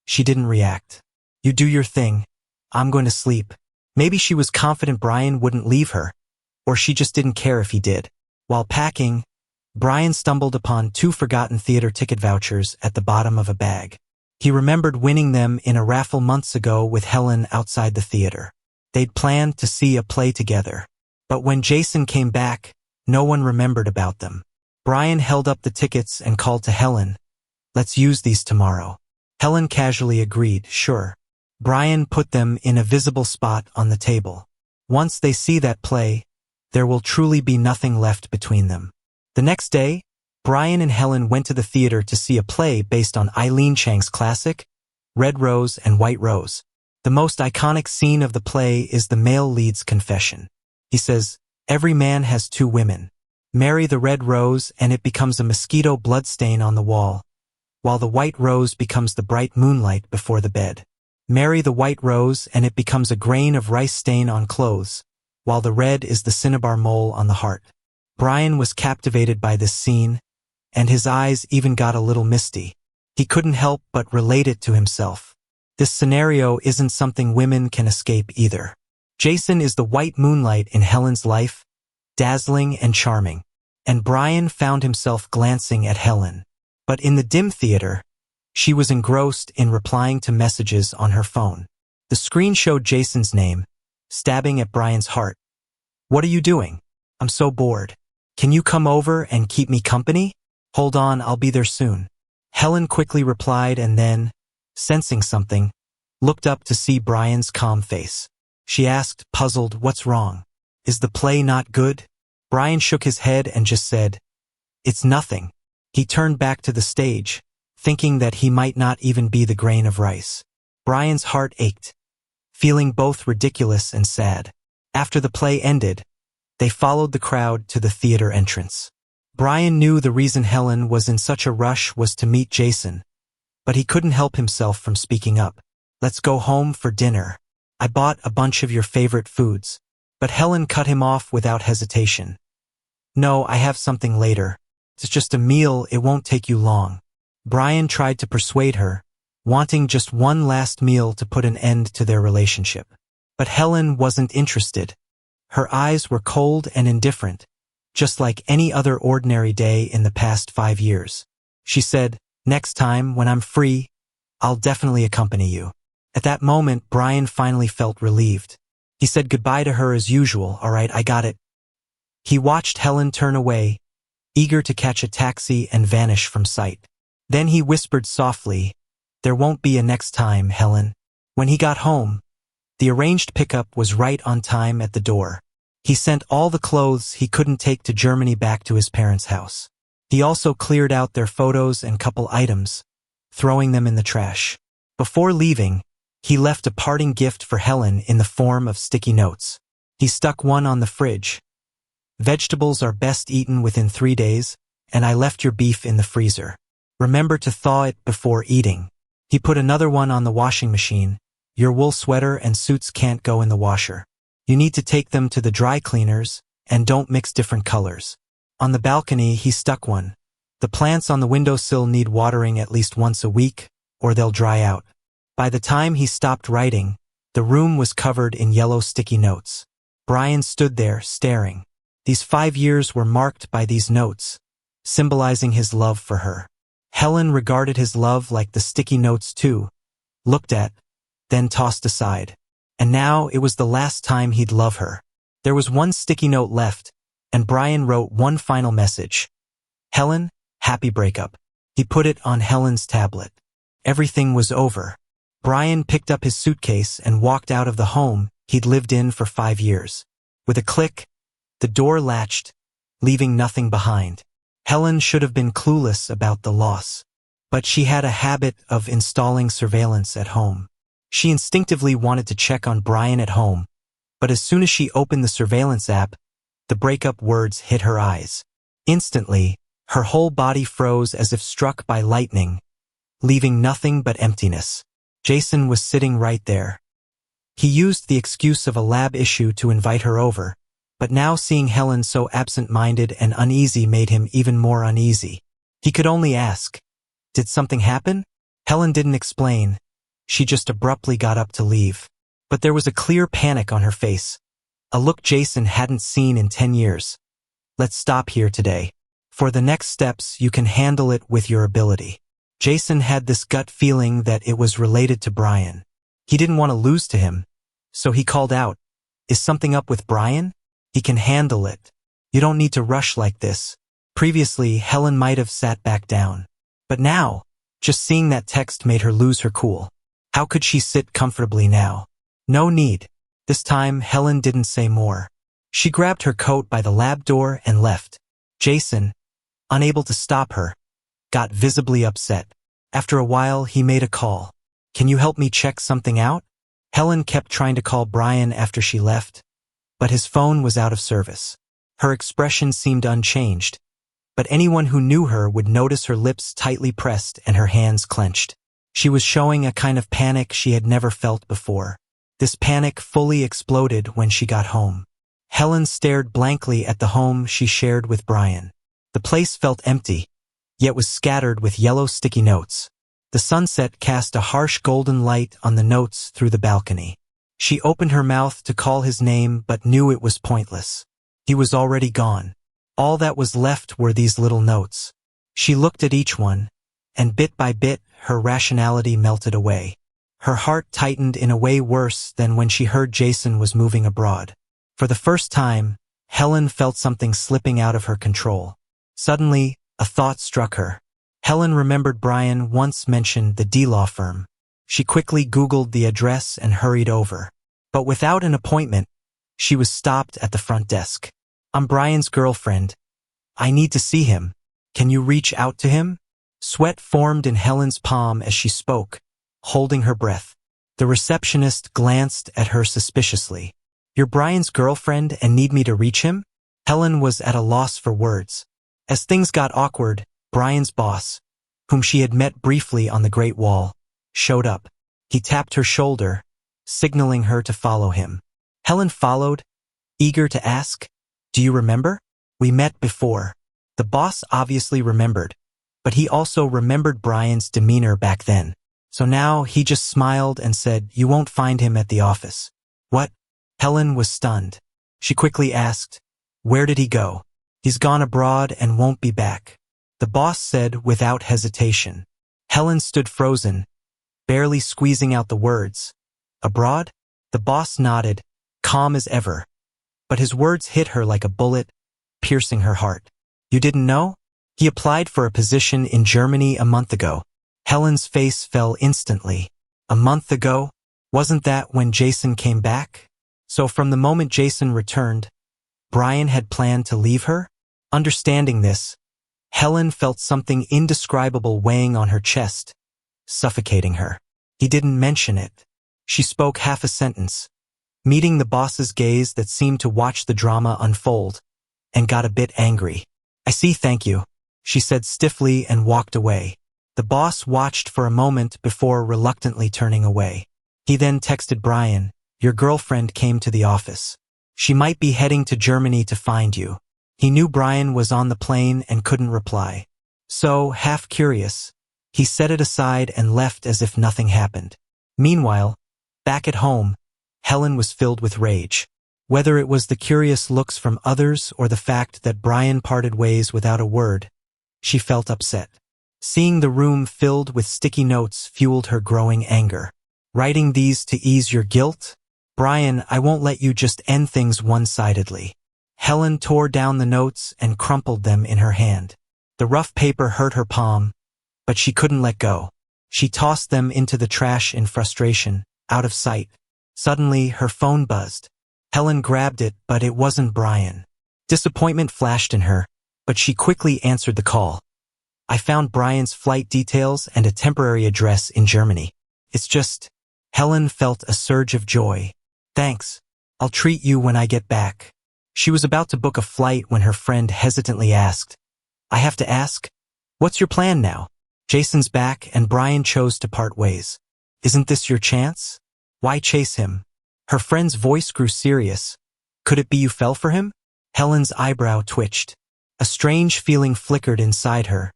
she didn't react. You do your thing. I'm going to sleep. Maybe she was confident Brian wouldn't leave her, or she just didn't care if he did. While packing, Brian stumbled upon 2 forgotten theater ticket vouchers at the bottom of a bag. He remembered winning them in a raffle months ago with Helen outside the theater. They'd planned to see a play together. But when Jason came back, no one remembered about them. Brian held up the tickets and called to Helen, "Let's use these tomorrow." Helen casually agreed, "Sure." Brian put them in a visible spot on the table. Once they see that play, there will truly be nothing left between them. The next day, Brian and Helen went to the theater to see a play based on Eileen Chang's classic, Red Rose and White Rose. The most iconic scene of the play is the male lead's confession. He says, "Every man has 2 women. Marry the red rose and it becomes a mosquito bloodstain on the wall, while the white rose becomes the bright moonlight before the bed. Marry the white rose and it becomes a grain of rice stain on clothes, while the red is the cinnabar mole on the heart." Brian was captivated by this scene, and his eyes even got a little misty. He couldn't help but relate it to himself. This scenario isn't something women can escape either. Jason is the white moonlight in Helen's life, dazzling and charming, and Brian found himself glancing at Helen. But in the dim theater, she was engrossed in replying to messages on her phone. The screen showed Jason's name, stabbing at Brian's heart. "What are you doing? I'm so bored. Can you come over and keep me company?" "Hold on, I'll be there soon." Helen quickly replied and then, sensing something, looked up to see Brian's calm face. She asked, puzzled, "What's wrong? Is the play not good?" Brian shook his head and just said, "It's nothing." He turned back to the stage, thinking that he might not even be the grain of rice. Brian's heart ached, feeling both ridiculous and sad. After the play ended, they followed the crowd to the theater entrance. Brian knew the reason Helen was in such a rush was to meet Jason, but he couldn't help himself from speaking up. "Let's go home for dinner. I bought a bunch of your favorite foods." But Helen cut him off without hesitation. "No, I have something later. It's just a meal, it won't take you long." Brian tried to persuade her, wanting just one last meal to put an end to their relationship. But Helen wasn't interested. Her eyes were cold and indifferent, just like any other ordinary day in the past 5 years. She said, "Next time, when I'm free, I'll definitely accompany you." At that moment, Brian finally felt relieved. He said goodbye to her as usual. "All right, I got it." He watched Helen turn away, eager to catch a taxi and vanish from sight. Then he whispered softly, "There won't be a next time, Helen." When he got home, the arranged pickup was right on time at the door. He sent all the clothes he couldn't take to Germany back to his parents' house. He also cleared out their photos and couple items, throwing them in the trash. Before leaving, he left a parting gift for Helen in the form of sticky notes. He stuck one on the fridge. "Vegetables are best eaten within 3 days, and I left your beef in the freezer. Remember to thaw it before eating." He put another one on the washing machine. "Your wool sweater and suits can't go in the washer. You need to take them to the dry cleaners, and don't mix different colors." On the balcony, he stuck one. "The plants on the windowsill need watering at least once a week, or they'll dry out." By the time he stopped writing, the room was covered in yellow sticky notes. Brian stood there, staring. These 5 years were marked by these notes, symbolizing his love for her. Helen regarded his love like the sticky notes too, looked at, then tossed aside. And now it was the last time he'd love her. There was one sticky note left, and Brian wrote one final message. "Helen, happy breakup." He put it on Helen's tablet. Everything was over. Brian picked up his suitcase and walked out of the home he'd lived in for 5 years. With a click, the door latched, leaving nothing behind. Helen should have been clueless about the loss, but she had a habit of installing surveillance at home. She instinctively wanted to check on Brian at home, but as soon as she opened the surveillance app, the breakup words hit her eyes. Instantly, her whole body froze as if struck by lightning, leaving nothing but emptiness. Jason was sitting right there. He used the excuse of a lab issue to invite her over, but now seeing Helen so absent-minded and uneasy made him even more uneasy. He could only ask, "Did something happen?" Helen didn't explain, She just abruptly got up to leave. But there was a clear panic on her face, a look Jason hadn't seen in 10 years. Let's stop here today. For the next steps, you can handle it with your ability. Jason had this gut feeling that it was related to Brian. He didn't want to lose to him, so he called out, "Is something up with Brian? He can handle it. You don't need to rush like this." Previously, Helen might have sat back down. But now, just seeing that text made her lose her cool. How could she sit comfortably now? No need. This time, Helen didn't say more. She grabbed her coat by the lab door and left. Jason, unable to stop her, got visibly upset. After a while, he made a call. "Can you help me check something out?" Helen kept trying to call Brian after she left, but his phone was out of service. Her expression seemed unchanged, but anyone who knew her would notice her lips tightly pressed and her hands clenched. She was showing a kind of panic she had never felt before. This panic fully exploded when she got home. Helen stared blankly at the home she shared with Brian. The place felt empty, yet was scattered with yellow sticky notes. The sunset cast a harsh golden light on the notes through the balcony. She opened her mouth to call his name but knew it was pointless. He was already gone. All that was left were these little notes. She looked at each one, and bit by bit her rationality melted away. Her heart tightened in a way worse than when she heard Jason was moving abroad. For the first time, Helen felt something slipping out of her control. Suddenly, a thought struck her. Helen remembered Brian once mentioned the D law firm. She quickly Googled the address and hurried over. But without an appointment, she was stopped at the front desk. "I'm Brian's girlfriend. I need to see him. Can you reach out to him?" Sweat formed in Helen's palm as she spoke, holding her breath. The receptionist glanced at her suspiciously. "You're Brian's girlfriend and need me to reach him?" Helen was at a loss for words. As things got awkward, Brian's boss, whom she had met briefly on the Great Wall, showed up. He tapped her shoulder, signaling her to follow him. Helen followed, eager to ask, "Do you remember? We met before." The boss obviously remembered, but he also remembered Brian's demeanor back then. So now he just smiled and said, "You won't find him at the office." "What?" Helen was stunned. She quickly asked, "Where did he go?" "He's gone abroad and won't be back," the boss said without hesitation. Helen stood frozen, barely squeezing out the words. "Abroad?" The boss nodded, calm as ever. But his words hit her like a bullet, piercing her heart. "You didn't know? He applied for a position in Germany a month ago." Helen's face fell instantly. A month ago? Wasn't that when Jason came back? So from the moment Jason returned, Brian had planned to leave her? Understanding this, Helen felt something indescribable weighing on her chest, suffocating her. He didn't mention it. She spoke half a sentence, meeting the boss's gaze that seemed to watch the drama unfold, and got a bit angry. "I see, thank you," she said stiffly and walked away. The boss watched for a moment before reluctantly turning away. He then texted Brian, "Your girlfriend came to the office. She might be heading to Germany to find you." He knew Brian was on the plane and couldn't reply. So, half curious, he set it aside and left as if nothing happened. Meanwhile, back at home, Helen was filled with rage. Whether it was the curious looks from others or the fact that Brian parted ways without a word, she felt upset. Seeing the room filled with sticky notes fueled her growing anger. "Writing these to ease your guilt? Brian, I won't let you just end things one-sidedly." Helen tore down the notes and crumpled them in her hand. The rough paper hurt her palm, but she couldn't let go. She tossed them into the trash in frustration, out of sight. Suddenly, her phone buzzed. Helen grabbed it, but it wasn't Brian. Disappointment flashed in her, but she quickly answered the call. "I found Brian's flight details and a temporary address in Germany. It's just..." Helen felt a surge of joy. "Thanks. I'll treat you when I get back." She was about to book a flight when her friend hesitantly asked, "I have to ask, what's your plan now?" "Jason's back and Brian chose to part ways. Isn't this your chance? Why chase him?" Her friend's voice grew serious. "Could it be you fell for him?" Helen's eyebrow twitched. A strange feeling flickered inside her,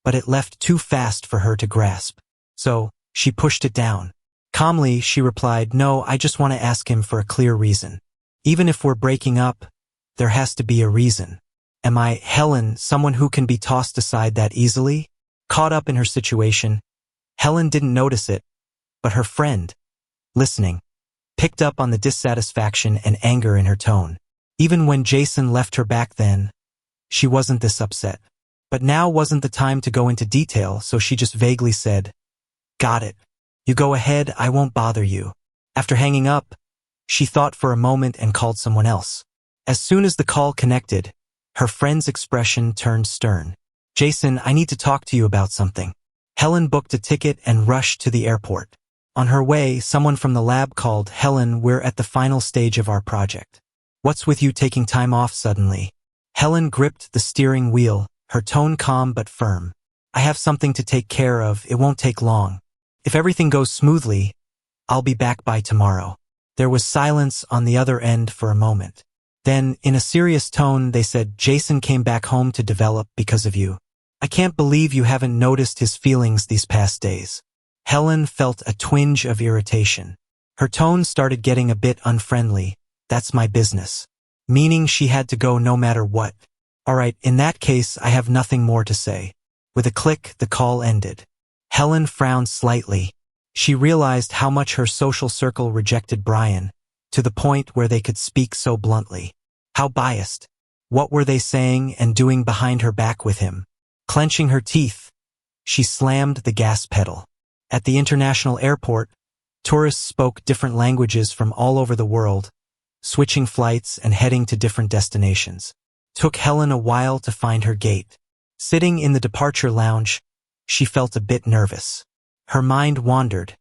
but it left too fast for her to grasp. So, she pushed it down. Calmly, she replied, "No, I just want to ask him for a clear reason. Even if we're breaking up, there has to be a reason. Am I, Helen, someone who can be tossed aside that easily?" Caught up in her situation, Helen didn't notice it, but her friend, listening, picked up on the dissatisfaction and anger in her tone. Even when Jason left her back then, she wasn't this upset. But now wasn't the time to go into detail, so she just vaguely said, "Got it. You go ahead, I won't bother you." After hanging up, she thought for a moment and called someone else. As soon as the call connected, her friend's expression turned stern. "Jason, I need to talk to you about something." Helen booked a ticket and rushed to the airport. On her way, someone from the lab called, "Helen, we're at the final stage of our project. What's with you taking time off suddenly?" Helen gripped the steering wheel, her tone calm but firm. "I have something to take care of, it won't take long. If everything goes smoothly, I'll be back by tomorrow." There was silence on the other end for a moment. Then, in a serious tone, they said, "Jason came back home to develop because of you. I can't believe you haven't noticed his feelings these past days." Helen felt a twinge of irritation. Her tone started getting a bit unfriendly. "That's my business." Meaning she had to go no matter what. "All right, in that case, I have nothing more to say." With a click, the call ended. Helen frowned slightly. She realized how much her social circle rejected Brian, to the point where they could speak so bluntly. How biased. What were they saying and doing behind her back with him? Clenching her teeth, she slammed the gas pedal. At the international airport, tourists spoke different languages from all over the world, switching flights and heading to different destinations. Took Helen a while to find her gate. Sitting in the departure lounge, she felt a bit nervous. Her mind wandered,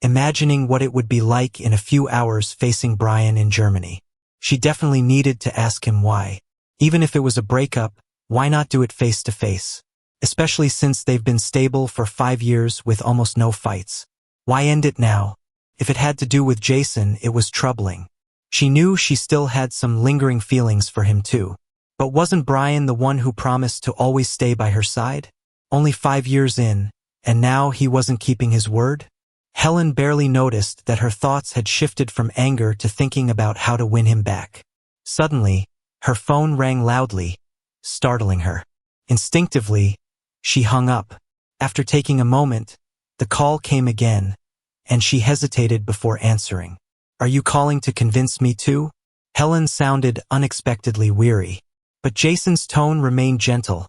imagining what it would be like in a few hours facing Brian in Germany. She definitely needed to ask him why. Even if it was a breakup, why not do it face to face? Especially since they've been stable for 5 years with almost no fights. Why end it now? If it had to do with Jason, it was troubling. She knew she still had some lingering feelings for him too. But wasn't Brian the one who promised to always stay by her side? Only 5 years in, and now he wasn't keeping his word? Helen barely noticed that her thoughts had shifted from anger to thinking about how to win him back. Suddenly, her phone rang loudly, startling her. Instinctively, she hung up. After taking a moment, the call came again, and she hesitated before answering. "Are you calling to convince me too?" Helen sounded unexpectedly weary, but Jason's tone remained gentle,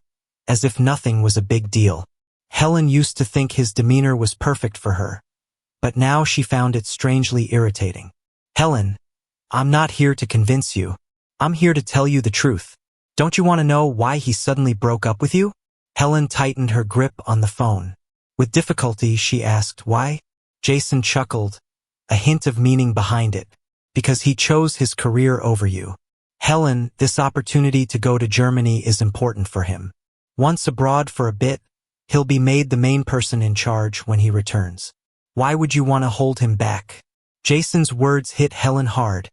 as if nothing was a big deal. Helen used to think his demeanor was perfect for her, but now she found it strangely irritating. "Helen, I'm not here to convince you. I'm here to tell you the truth. Don't you want to know why he suddenly broke up with you?" Helen tightened her grip on the phone. With difficulty, she asked, "Why?" Jason chuckled, a hint of meaning behind it. "Because he chose his career over you. Helen, this opportunity to go to Germany is important for him. Once abroad for a bit, he'll be made the main person in charge when he returns. Why would you want to hold him back?" Jason's words hit Helen hard,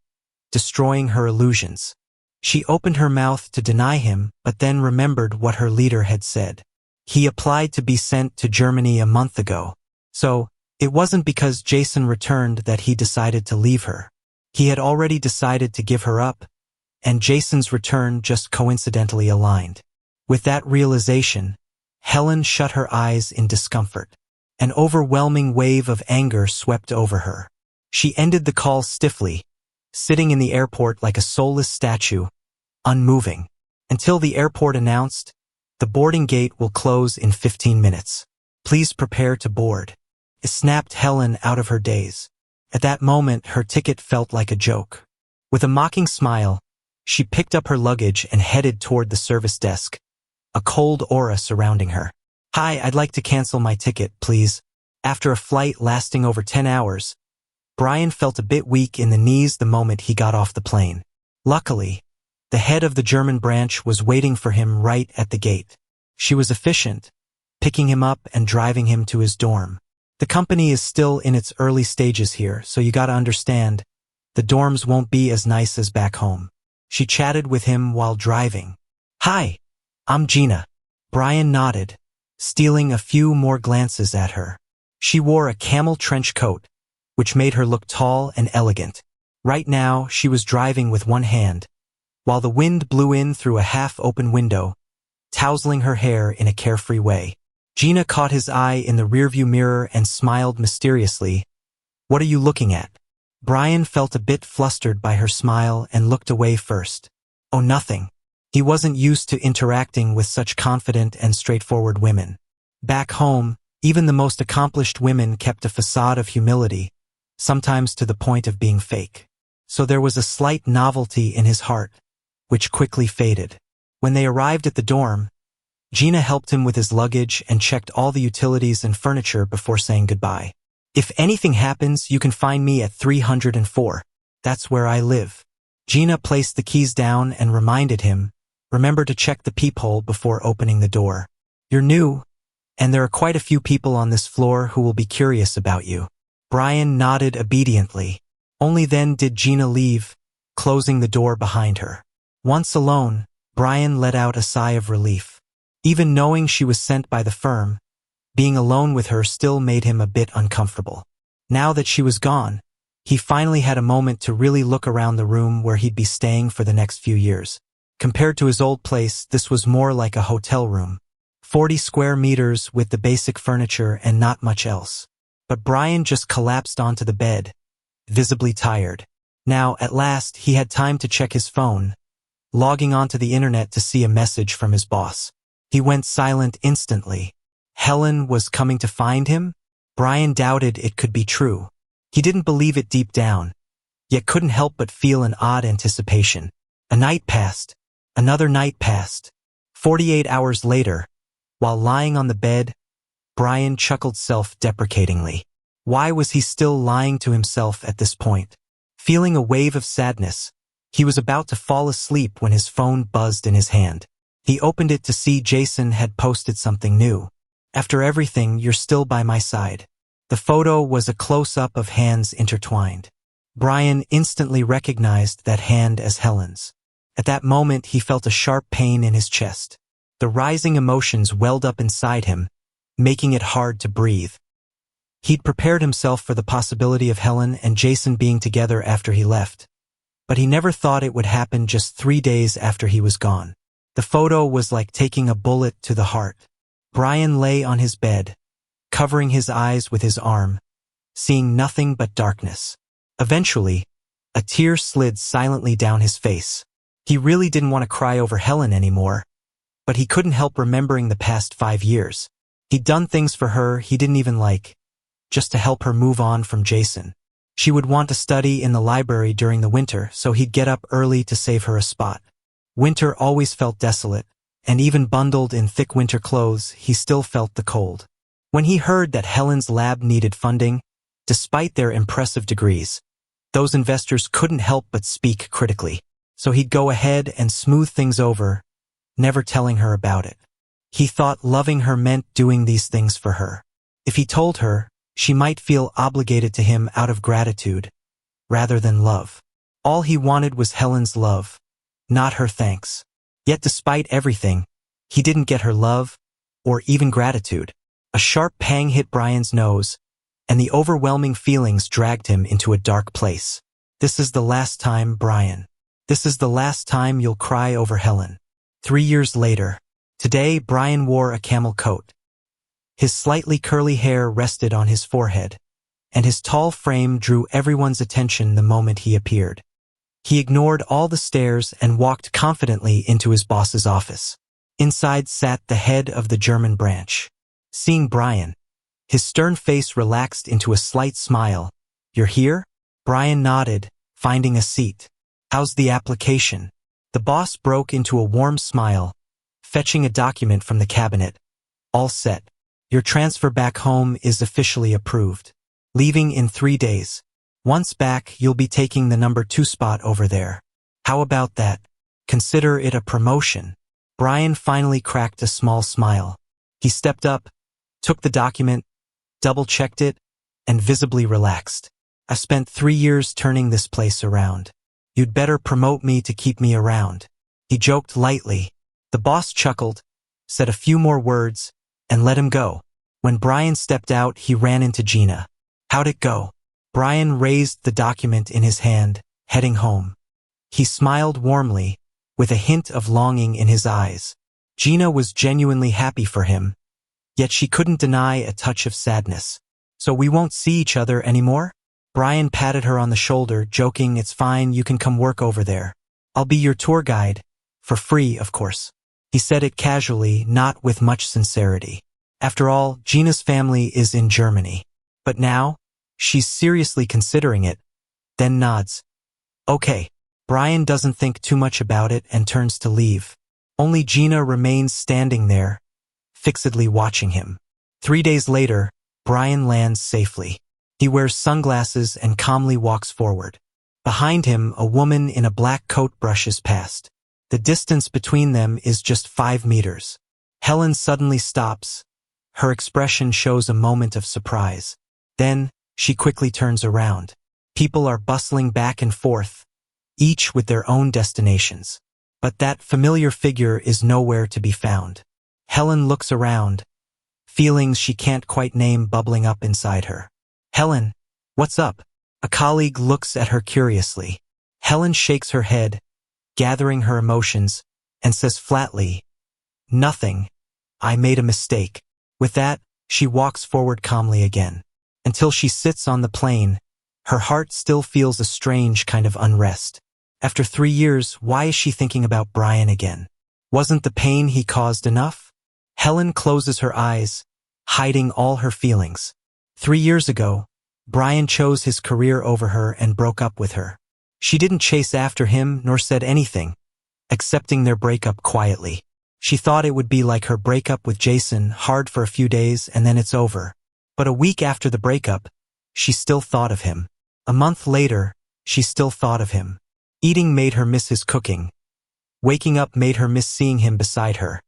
destroying her illusions. She opened her mouth to deny him, but then remembered what her leader had said. He applied to be sent to Germany a month ago. So, it wasn't because Jason returned that he decided to leave her. He had already decided to give her up, and Jason's return just coincidentally aligned. With that realization, Helen shut her eyes in discomfort. An overwhelming wave of anger swept over her. She ended the call stiffly, sitting in the airport like a soulless statue, unmoving, until the airport announced, "The boarding gate will close in 15 minutes. Please prepare to board." It snapped Helen out of her daze. At that moment, her ticket felt like a joke. With a mocking smile, she picked up her luggage and headed toward the service desk, a cold aura surrounding her. "Hi, I'd like to cancel my ticket, please." After a flight lasting over 10 hours, Brian felt a bit weak in the knees the moment he got off the plane. Luckily, the head of the German branch was waiting for him right at the gate. She was efficient, picking him up and driving him to his dorm. The company is still in its early stages here, so you gotta understand, the dorms won't be as nice as back home. She chatted with him while driving. "Hi, I'm Gina." Brian nodded, stealing a few more glances at her. She wore a camel trench coat, which made her look tall and elegant. Right now, she was driving with one hand, while the wind blew in through a half-open window, tousling her hair in a carefree way. Gina caught his eye in the rearview mirror and smiled mysteriously. "What are you looking at?" Brian felt a bit flustered by her smile and looked away first. "Oh, nothing." He wasn't used to interacting with such confident and straightforward women. Back home, even the most accomplished women kept a facade of humility, sometimes to the point of being fake. So there was a slight novelty in his heart, which quickly faded. When they arrived at the dorm, Gina helped him with his luggage and checked all the utilities and furniture before saying goodbye. "If anything happens, you can find me at 304. That's where I live." Gina placed the keys down and reminded him, "Remember to check the peephole before opening the door. You're new, and there are quite a few people on this floor who will be curious about you." Brian nodded obediently. Only then did Gina leave, closing the door behind her. Once alone, Brian let out a sigh of relief. Even knowing she was sent by the firm, being alone with her still made him a bit uncomfortable. Now that she was gone, he finally had a moment to really look around the room where he'd be staying for the next few years. Compared to his old place, this was more like a hotel room. 40 square meters with the basic furniture and not much else. But Brian just collapsed onto the bed, visibly tired. Now, at last, he had time to check his phone, logging onto the internet to see a message from his boss. He went silent instantly. Helen was coming to find him? Brian doubted it could be true. He didn't believe it deep down, yet couldn't help but feel an odd anticipation. A night passed. Another night passed. 48 hours later, while lying on the bed, Brian chuckled self-deprecatingly. Why was he still lying to himself at this point? Feeling a wave of sadness, he was about to fall asleep when his phone buzzed in his hand. He opened it to see Jason had posted something new. "After everything, you're still by my side." The photo was a close-up of hands intertwined. Brian instantly recognized that hand as Helen's. At that moment, he felt a sharp pain in his chest. The rising emotions welled up inside him, making it hard to breathe. He'd prepared himself for the possibility of Helen and Jason being together after he left, but he never thought it would happen just 3 days after he was gone. The photo was like taking a bullet to the heart. Brian lay on his bed, covering his eyes with his arm, seeing nothing but darkness. Eventually, a tear slid silently down his face. He really didn't want to cry over Helen anymore, but he couldn't help remembering the past 5 years. He'd done things for her he didn't even like, just to help her move on from Jason. She would want to study in the library during the winter, so he'd get up early to save her a spot. Winter always felt desolate, and even bundled in thick winter clothes, he still felt the cold. When he heard that Helen's lab needed funding, despite their impressive degrees, those investors couldn't help but speak critically. So he'd go ahead and smooth things over, never telling her about it. He thought loving her meant doing these things for her. If he told her, she might feel obligated to him out of gratitude, rather than love. All he wanted was Helen's love, not her thanks. Yet despite everything, he didn't get her love, or even gratitude. A sharp pang hit Brian's nose, and the overwhelming feelings dragged him into a dark place. "This is the last time, Brian. This is the last time you'll cry over Helen." 3 years later. Today, Brian wore a camel coat. His slightly curly hair rested on his forehead, and his tall frame drew everyone's attention the moment he appeared. He ignored all the stares and walked confidently into his boss's office. Inside sat the head of the German branch. Seeing Brian, his stern face relaxed into a slight smile. "You're here?" Brian nodded, finding a seat. "How's the application?" The boss broke into a warm smile, fetching a document from the cabinet. "All set. Your transfer back home is officially approved. Leaving in 3 days. Once back, you'll be taking the number 2 spot over there. How about that? Consider it a promotion." Brian finally cracked a small smile. He stepped up, took the document, double-checked it, and visibly relaxed. "I spent 3 years turning this place around. You'd better promote me to keep me around." He joked lightly. The boss chuckled, said a few more words, and let him go. When Brian stepped out, he ran into Gina. "How'd it go?" Brian raised the document in his hand, heading home. He smiled warmly, with a hint of longing in his eyes. Gina was genuinely happy for him, yet she couldn't deny a touch of sadness. "So we won't see each other anymore?" Brian patted her on the shoulder, joking, "It's fine, you can come work over there. I'll be your tour guide, for free, of course." He said it casually, not with much sincerity. After all, Gina's family is in Germany. But now, she's seriously considering it, then nods. "Okay." Brian doesn't think too much about it and turns to leave. Only Gina remains standing there, fixedly watching him. 3 days later, Brian lands safely. He wears sunglasses and calmly walks forward. Behind him, a woman in a black coat brushes past. The distance between them is just 5 meters. Helen suddenly stops. Her expression shows a moment of surprise. Then, she quickly turns around. People are bustling back and forth, each with their own destinations. But that familiar figure is nowhere to be found. Helen looks around, feelings she can't quite name bubbling up inside her. "Helen, what's up?" A colleague looks at her curiously. Helen shakes her head, gathering her emotions, and says flatly, "Nothing. I made a mistake." With that, she walks forward calmly again. Until she sits on the plane, her heart still feels a strange kind of unrest. After 3 years, why is she thinking about Brian again? Wasn't the pain he caused enough? Helen closes her eyes, hiding all her feelings. 3 years ago, Brian chose his career over her and broke up with her. She didn't chase after him nor said anything, accepting their breakup quietly. She thought it would be like her breakup with Jason, hard for a few days and then it's over. But a week after the breakup, she still thought of him. A month later, she still thought of him. Eating made her miss his cooking. Waking up made her miss seeing him beside her.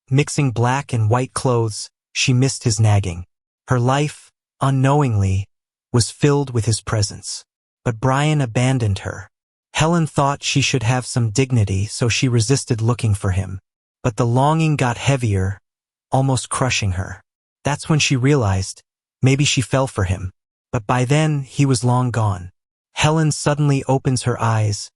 Mixing black and white clothes, she missed his nagging. Her life, unknowingly, was filled with his presence. But Brian abandoned her. Helen thought she should have some dignity, so she resisted looking for him. But the longing got heavier, almost crushing her. That's when she realized, maybe she fell for him. But by then, he was long gone. Helen suddenly opens her eyes,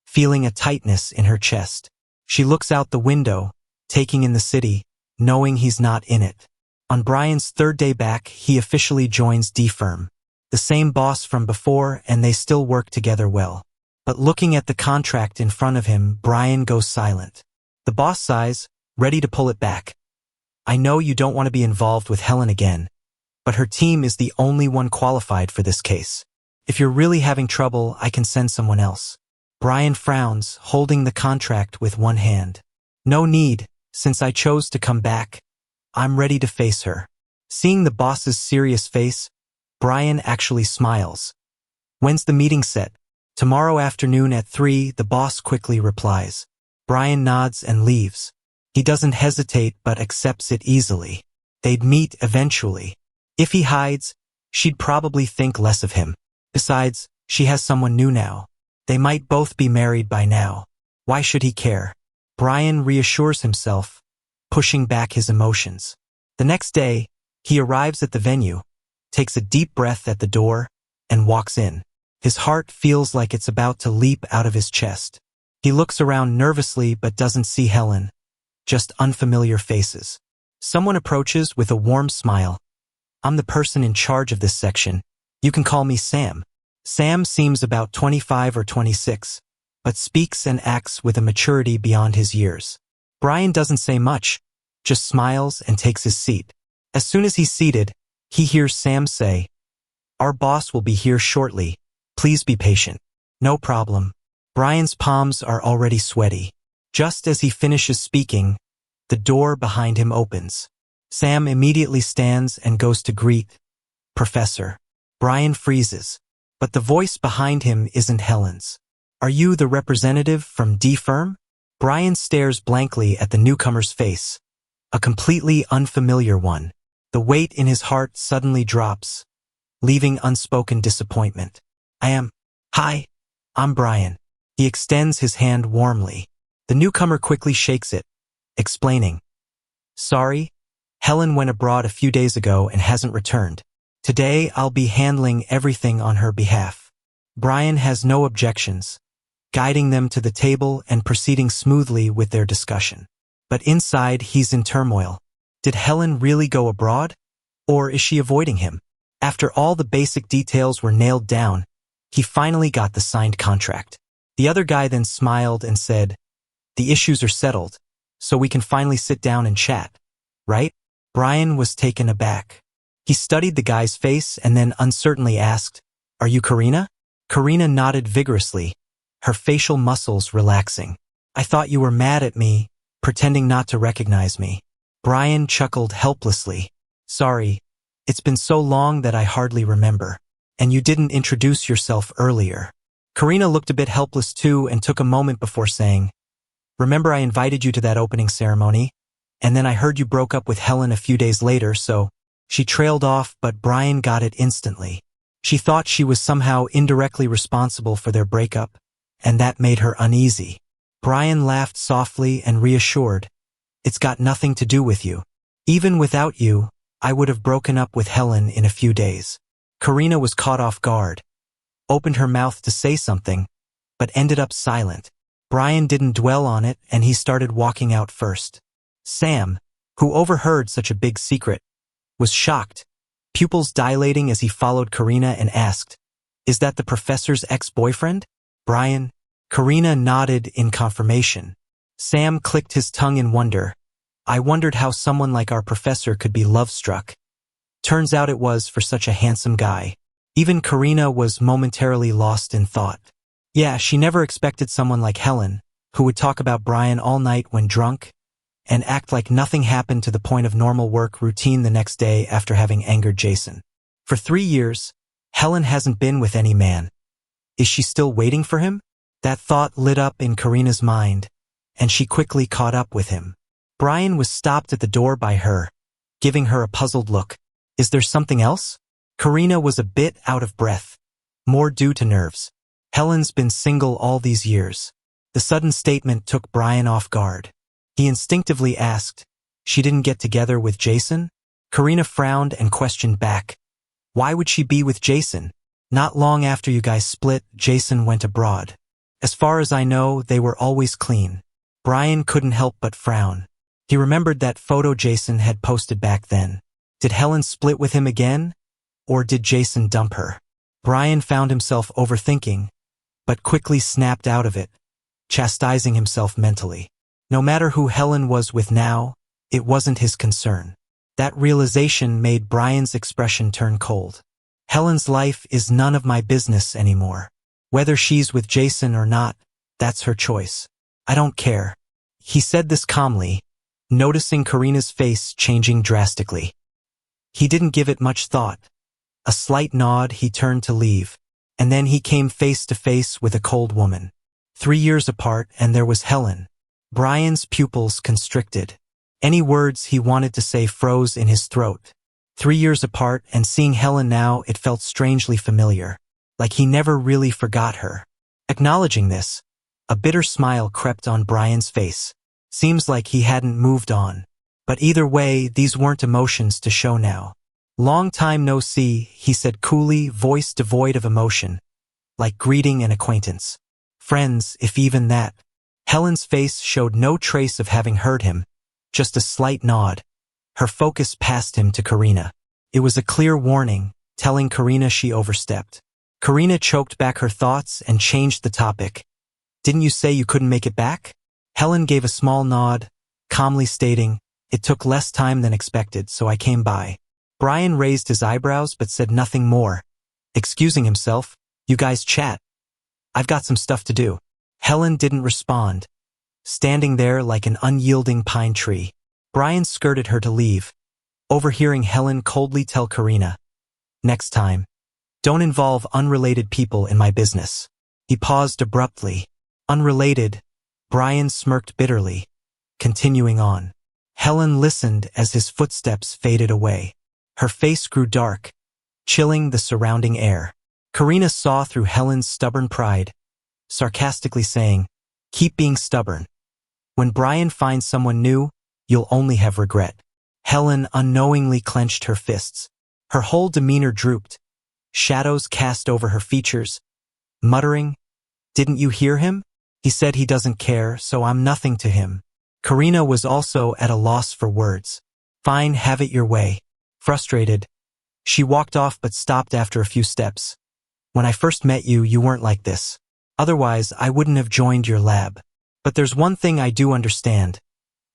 feeling a tightness in her chest. She looks out the window, taking in the city, knowing he's not in it. On Brian's 3rd day back, he officially joins D-Firm. The same boss from before, and they still work together well. But looking at the contract in front of him, Brian goes silent. The boss sighs, ready to pull it back. "I know you don't want to be involved with Helen again, but her team is the only one qualified for this case. If you're really having trouble, I can send someone else." Brian frowns, holding the contract with one hand. "No need, since I chose to come back. I'm ready to face her." Seeing the boss's serious face, Brian actually smiles. "When's the meeting set?" "Tomorrow afternoon at 3, the boss quickly replies. Brian nods and leaves. He doesn't hesitate but accepts it easily. They'd meet eventually. If he hides, she'd probably think less of him. Besides, she has someone new now. They might both be married by now. Why should he care? Brian reassures himself, pushing back his emotions. The next day, he arrives at the venue, takes a deep breath at the door, and walks in. His heart feels like it's about to leap out of his chest. He looks around nervously but doesn't see Helen, just unfamiliar faces. Someone approaches with a warm smile. "I'm the person in charge of this section. You can call me Sam." Sam seems about 25 or 26, but speaks and acts with a maturity beyond his years. Brian doesn't say much, just smiles and takes his seat. As soon as he's seated, he hears Sam say, "Our boss will be here shortly. Please be patient." "No problem." Brian's palms are already sweaty. Just as he finishes speaking, the door behind him opens. Sam immediately stands and goes to greet Professor. Brian freezes, but the voice behind him isn't Helen's. "Are you the representative from D-Firm?" Brian stares blankly at the newcomer's face, a completely unfamiliar one. The weight in his heart suddenly drops, leaving unspoken disappointment. "I am. Hi, I'm Brian." He extends his hand warmly. The newcomer quickly shakes it, explaining, "Sorry, Helen went abroad a few days ago and hasn't returned. Today, I'll be handling everything on her behalf. Brian has no objections, guiding them to the table and proceeding smoothly with their discussion. But inside, he's in turmoil. Did Helen really go abroad? Or is she avoiding him? After all the basic details were nailed down, he finally got the signed contract. The other guy then smiled and said, "The issues are settled, so we can finally sit down and chat, right?" Brian was taken aback. He studied the guy's face and then uncertainly asked, "Are you Karina?" Karina nodded vigorously, her facial muscles relaxing. "I thought you were mad at me, pretending not to recognize me." Brian chuckled helplessly. "Sorry, it's been so long that I hardly remember. And you didn't introduce yourself earlier." Karina looked a bit helpless too and took a moment before saying, "Remember I invited you to that opening ceremony? And then I heard you broke up with Helen a few days later, so..." She trailed off, but Brian got it instantly. She thought she was somehow indirectly responsible for their breakup, and that made her uneasy. Brian laughed softly and reassured, "It's got nothing to do with you. Even without you, I would have broken up with Helen in a few days." Karina was caught off guard, opened her mouth to say something, but ended up silent. Brian didn't dwell on it, and he started walking out first. Sam, who overheard such a big secret, was shocked, pupils dilating as he followed Karina and asked, "Is that the professor's ex-boyfriend?" "Brian?" Karina nodded in confirmation. Sam clicked his tongue in wonder. "I wondered how someone like our professor could be love-struck. Turns out it was for such a handsome guy." Even Karina was momentarily lost in thought. Yeah, she never expected someone like Helen, who would talk about Brian all night when drunk, and act like nothing happened to the point of normal work routine the next day after having angered Jason. For 3 years, Helen hasn't been with any man. Is she still waiting for him? That thought lit up in Karina's mind, and she quickly caught up with him. Brian was stopped at the door by her, giving her a puzzled look. "Is there something else?" Karina was a bit out of breath, more due to nerves. Helen's been single all these years. The sudden statement took Brian off guard. He instinctively asked, "She didn't get together with Jason?" Karina frowned and questioned back, "Why would she be with Jason? Not long after you guys split, Jason went abroad. As far as I know, they were always clean." Brian couldn't help but frown. He remembered that photo Jason had posted back then. Did Helen split with him again? Or did Jason dump her? Brian found himself overthinking, but quickly snapped out of it, chastising himself mentally. No matter who Helen was with now, it wasn't his concern. That realization made Brian's expression turn cold. Helen's life is none of my business anymore. Whether she's with Jason or not, that's her choice. I don't care. He said this calmly, noticing Karina's face changing drastically. He didn't give it much thought. A slight nod, he turned to leave, and then he came face to face with a cold woman. 3 years apart, and there was Helen. Brian's pupils constricted. Any words he wanted to say froze in his throat. 3 years apart, and seeing Helen now, it felt strangely familiar, like he never really forgot her. Acknowledging this, a bitter smile crept on Brian's face. Seems like he hadn't moved on. But either way, these weren't emotions to show now. "Long time no see," he said coolly, voice devoid of emotion, like greeting an acquaintance. "Friends, if even that." Helen's face showed no trace of having heard him, just a slight nod. Her focus passed him to Karina. It was a clear warning, telling Karina she overstepped. Karina choked back her thoughts and changed the topic. "Didn't you say you couldn't make it back?" Helen gave a small nod, calmly stating, "It took less time than expected, so I came by." Brian raised his eyebrows but said nothing more. Excusing himself, "You guys chat. I've got some stuff to do." Helen didn't respond, standing there like an unyielding pine tree. Brian skirted her to leave, overhearing Helen coldly tell Karina, "Next time, don't involve unrelated people in my business." He paused abruptly. "Unrelated?" Brian smirked bitterly, continuing on. Helen listened as his footsteps faded away. Her face grew dark, chilling the surrounding air. Karina saw through Helen's stubborn pride, sarcastically saying, "Keep being stubborn. When Brian finds someone new, you'll only have regret." Helen unknowingly clenched her fists. Her whole demeanor drooped, shadows cast over her features, muttering, "Didn't you hear him? He said he doesn't care, so I'm nothing to him." Karina was also at a loss for words. "Fine, have it your way." Frustrated, she walked off but stopped after a few steps. "When I first met you, you weren't like this. Otherwise, I wouldn't have joined your lab. But there's one thing I do understand.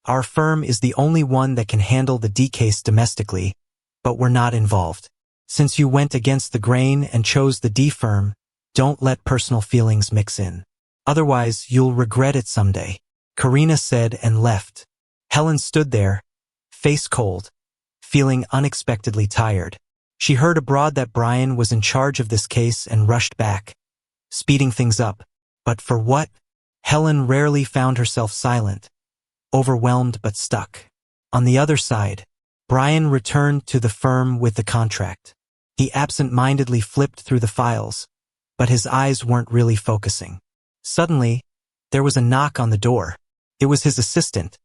Our firm is the only one that can handle the D case domestically, but we're not involved. Since you went against the grain and chose the D firm, don't let personal feelings mix in. Otherwise, you'll regret it someday," Karina said and left. Helen stood there, face cold, feeling unexpectedly tired. She heard abroad that Brian was in charge of this case and rushed back, speeding things up. But for what? Helen rarely found herself silent, overwhelmed but stuck. On the other side, Brian returned to the firm with the contract. He absent-mindedly flipped through the files, but his eyes weren't really focusing. Suddenly, there was a knock on the door. It was his assistant.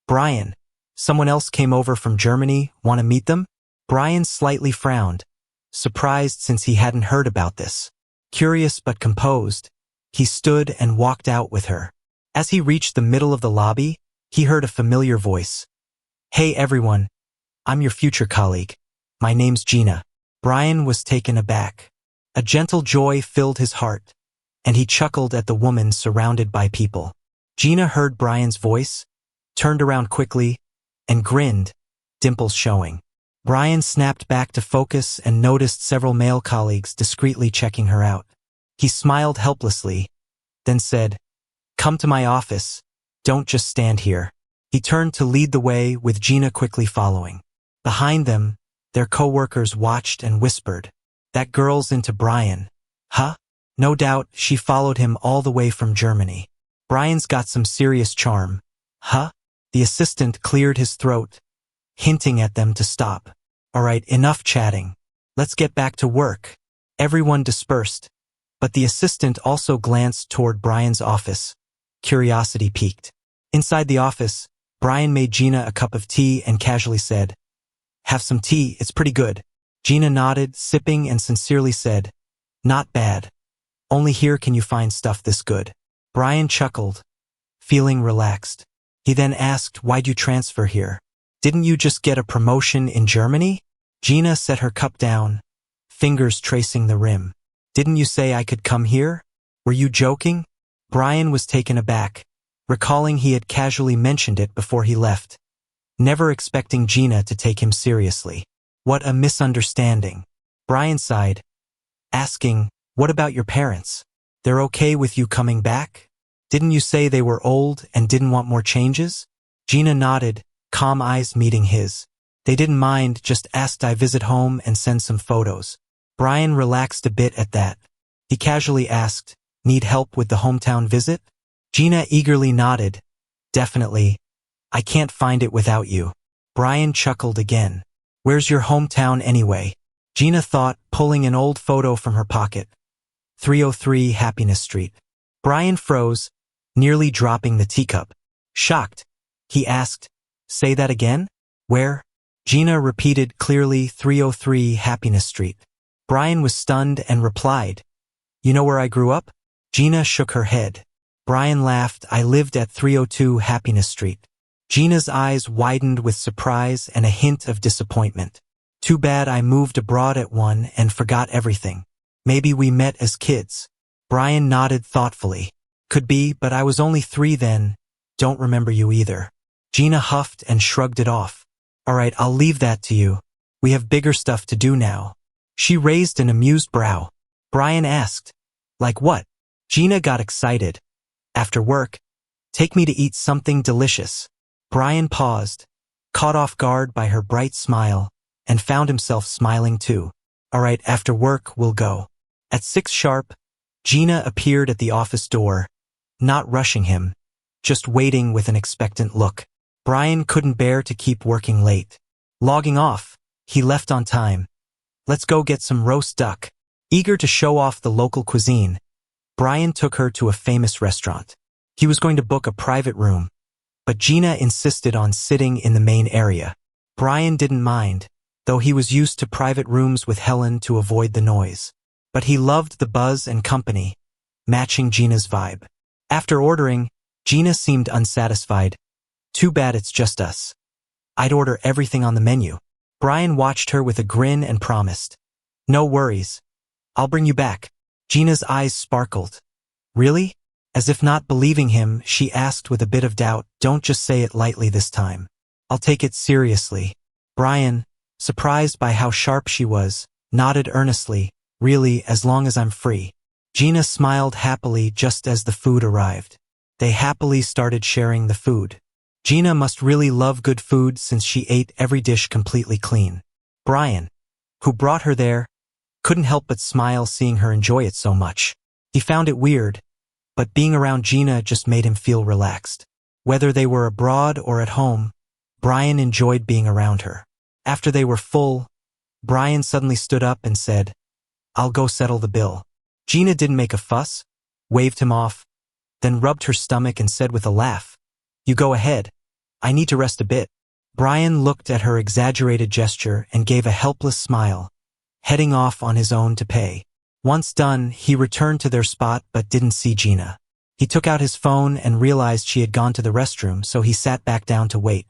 "Brian, someone else came over from Germany. Want to meet them?" Brian slightly frowned, surprised since he hadn't heard about this. Curious but composed, he stood and walked out with her. As he reached the middle of the lobby, he heard a familiar voice. "Hey everyone, I'm your future colleague. My name's Gina." Brian was taken aback. A gentle joy filled his heart, and he chuckled at the woman surrounded by people. Gina heard Brian's voice, turned around quickly, and grinned, dimples showing. Brian snapped back to focus and noticed several male colleagues discreetly checking her out. He smiled helplessly, then said, "Come to my office. Don't just stand here." He turned to lead the way with Gina quickly following. Behind them, their co-workers watched and whispered, "That girl's into Brian, huh?" No doubt she followed him all the way from Germany. "Brian's got some serious charm, huh?" The assistant cleared his throat, hinting at them to stop. "All right, enough chatting. Let's get back to work." Everyone dispersed, but the assistant also glanced toward Brian's office. Curiosity piqued. Inside the office, Brian made Gina a cup of tea and casually said, "Have some tea, it's pretty good." Gina nodded, sipping, and sincerely said, "Not bad. Only here can you find stuff this good." Brian chuckled, feeling relaxed. He then asked, "Why'd you transfer here? Didn't you just get a promotion in Germany?" Gina set her cup down, fingers tracing the rim. "Didn't you say I could come here? Were you joking?" Brian was taken aback, recalling he had casually mentioned it before he left, never expecting Gina to take him seriously. What a misunderstanding. Brian sighed, asking, "What about your parents? They're okay with you coming back? Didn't you say they were old and didn't want more changes?" Gina nodded, calm eyes meeting his. "They didn't mind, just asked I visit home and send some photos." Brian relaxed a bit at that. He casually asked, "Need help with the hometown visit?" Gina eagerly nodded. "Definitely. I can't find it without you." Brian chuckled again. "Where's your hometown anyway?" Gina thought, pulling an old photo from her pocket. 303 Happiness Street. Brian froze, nearly dropping the teacup. Shocked, he asked, "Say that again? Where?" Gina repeated clearly, 303 Happiness Street. Brian was stunned and replied, "You know where I grew up?" Gina shook her head. Brian laughed, "I lived at 302 Happiness Street." Gina's eyes widened with surprise and a hint of disappointment. "Too bad I moved abroad at one and forgot everything. Maybe we met as kids." Brian nodded thoughtfully. "Could be, but I was only 3 then. Don't remember you either." Gina huffed and shrugged it off. "All right, I'll leave that to you. We have bigger stuff to do now." She raised an amused brow. Brian asked, "Like what?" Gina got excited. "After work, take me to eat something delicious." Brian paused, caught off guard by her bright smile, and found himself smiling too. "All right, after work, we'll go." At 6 sharp, Gina appeared at the office door, not rushing him, just waiting with an expectant look. Brian couldn't bear to keep working late. Logging off, he left on time. "Let's go get some roast duck." Eager to show off the local cuisine, Brian took her to a famous restaurant. He was going to book a private room, but Gina insisted on sitting in the main area. Brian didn't mind, though he was used to private rooms with Helen to avoid the noise. But he loved the buzz and company, matching Gina's vibe. After ordering, Gina seemed unsatisfied. Too bad it's just us. I'd order everything on the menu. Brian watched her with a grin and promised, no worries. I'll bring you back. Gina's eyes sparkled. Really? As if not believing him, she asked with a bit of doubt, don't just say it lightly this time. I'll take it seriously. Brian, surprised by how sharp she was, nodded earnestly, really, as long as I'm free. Gina smiled happily just as the food arrived. They happily started sharing the food. Gina must really love good food since she ate every dish completely clean. Brian, who brought her there, couldn't help but smile seeing her enjoy it so much. He found it weird, but being around Gina just made him feel relaxed. Whether they were abroad or at home, Brian enjoyed being around her. After they were full, Brian suddenly stood up and said, I'll go settle the bill. Gina didn't make a fuss, waved him off, then rubbed her stomach and said with a laugh, you go ahead. I need to rest a bit. Brian looked at her exaggerated gesture and gave a helpless smile, heading off on his own to pay. Once done, he returned to their spot but didn't see Gina. He took out his phone and realized she had gone to the restroom, so he sat back down to wait.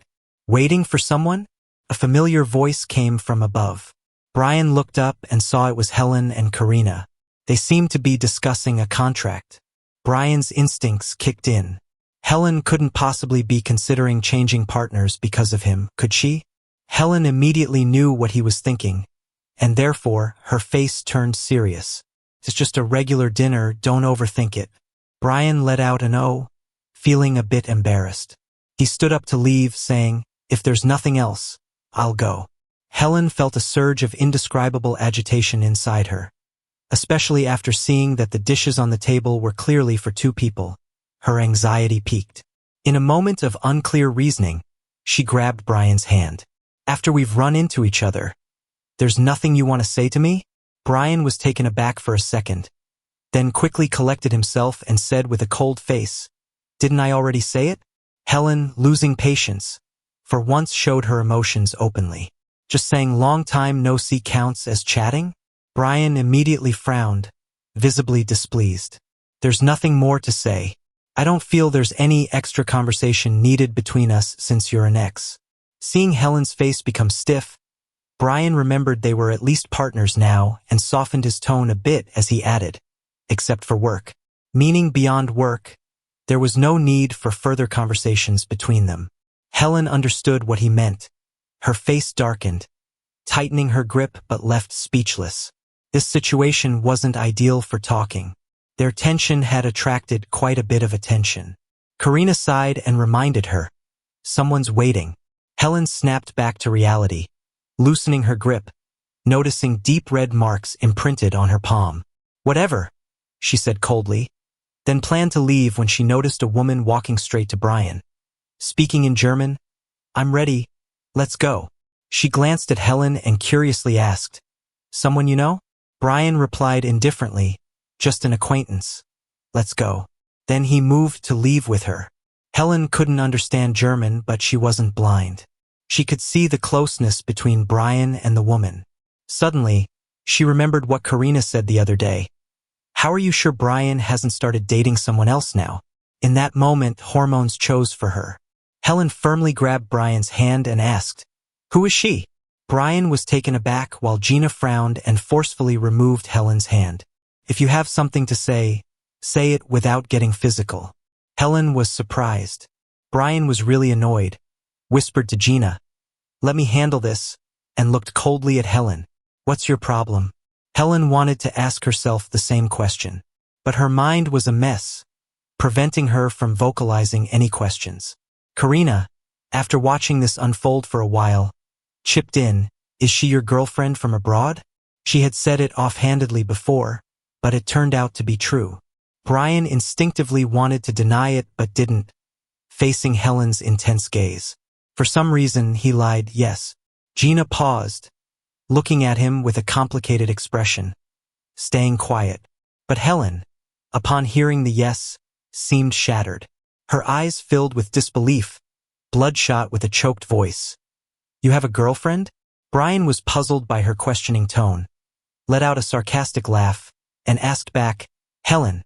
Waiting for someone? A familiar voice came from above. Brian looked up and saw it was Helen and Karina. They seemed to be discussing a contract. Brian's instincts kicked in. Helen couldn't possibly be considering changing partners because of him, could she? Helen immediately knew what he was thinking, and therefore her face turned serious. It's just a regular dinner, don't overthink it. Brian let out an "oh," feeling a bit embarrassed. He stood up to leave, saying, if there's nothing else, I'll go. Helen felt a surge of indescribable agitation inside her, especially after seeing that the dishes on the table were clearly for two people. Her anxiety peaked. In a moment of unclear reasoning, she grabbed Brian's hand. After we've run into each other, there's nothing you want to say to me? Brian was taken aback for a second, then quickly collected himself and said with a cold face, didn't I already say it? Helen, losing patience, for once showed her emotions openly. Just saying long time no see counts as chatting? Brian immediately frowned, visibly displeased. There's nothing more to say. I don't feel there's any extra conversation needed between us since you're an ex. Seeing Helen's face become stiff, Brian remembered they were at least partners now and softened his tone a bit as he added, except for work. Meaning beyond work, there was no need for further conversations between them. Helen understood what he meant. Her face darkened, tightening her grip but left speechless. This situation wasn't ideal for talking. Their tension had attracted quite a bit of attention. Karina sighed and reminded her, someone's waiting. Helen snapped back to reality, loosening her grip, noticing deep red marks imprinted on her palm. Whatever, she said coldly, then planned to leave when she noticed a woman walking straight to Brian. Speaking in German, I'm ready, let's go. She glanced at Helen and curiously asked, someone you know? Brian replied indifferently, just an acquaintance. Let's go. Then he moved to leave with her. Helen couldn't understand German, but she wasn't blind. She could see the closeness between Brian and the woman. Suddenly, she remembered what Karina said the other day. How are you sure Brian hasn't started dating someone else now? In that moment, hormones chose for her. Helen firmly grabbed Brian's hand and asked, who is she? Brian was taken aback while Gina frowned and forcefully removed Helen's hand. If you have something to say it without getting physical. Helen was surprised. Brian was really annoyed, whispered to Gina, let me handle this, and looked coldly at Helen. What's your problem? Helen wanted to ask herself the same question, but her mind was a mess, preventing her from vocalizing any questions. Karina, after watching this unfold for a while, chipped in, is she your girlfriend from abroad? She had said it offhandedly before, but it turned out to be true. Brian instinctively wanted to deny it but didn't, facing Helen's intense gaze. For some reason, he lied, yes. Gina paused, looking at him with a complicated expression, staying quiet. But Helen, upon hearing the yes, seemed shattered. Her eyes filled with disbelief, bloodshot with a choked voice. You have a girlfriend? Brian was puzzled by her questioning tone, let out a sarcastic laugh, and asked back, Helen,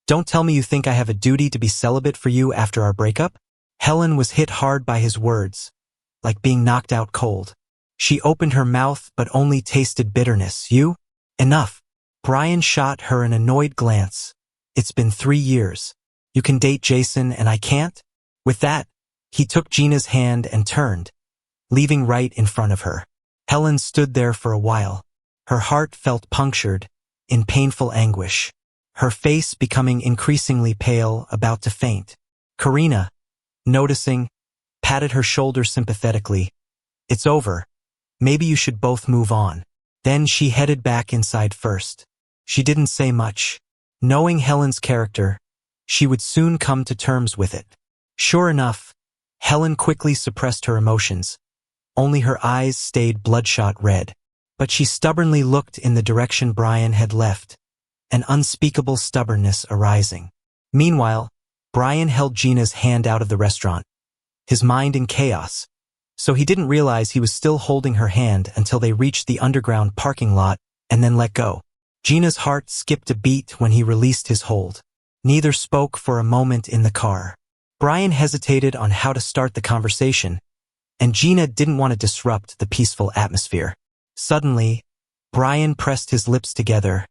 don't tell me you think I have a duty to be celibate for you after our breakup? Helen was hit hard by his words, like being knocked out cold. She opened her mouth but only tasted bitterness. You? Enough. Brian shot her an annoyed glance. It's been 3 years. You can date Jason and I can't? With that, he took Gina's hand and turned, leaving right in front of her. Helen stood there for a while. Her heart felt punctured, in painful anguish. Her face becoming increasingly pale, about to faint. Karina, noticing, patted her shoulder sympathetically. It's over. Maybe you should both move on. Then she headed back inside first. She didn't say much. Knowing Helen's character, she would soon come to terms with it. Sure enough, Helen quickly suppressed her emotions. Only her eyes stayed bloodshot red. But she stubbornly looked in the direction Brian had left, an unspeakable stubbornness arising. Meanwhile, Brian held Gina's hand out of the restaurant, his mind in chaos, so he didn't realize he was still holding her hand until they reached the underground parking lot and then let go. Gina's heart skipped a beat when he released his hold. Neither spoke for a moment in the car. Brian hesitated on how to start the conversation, and Gina didn't want to disrupt the peaceful atmosphere. Suddenly, Brian pressed his lips together,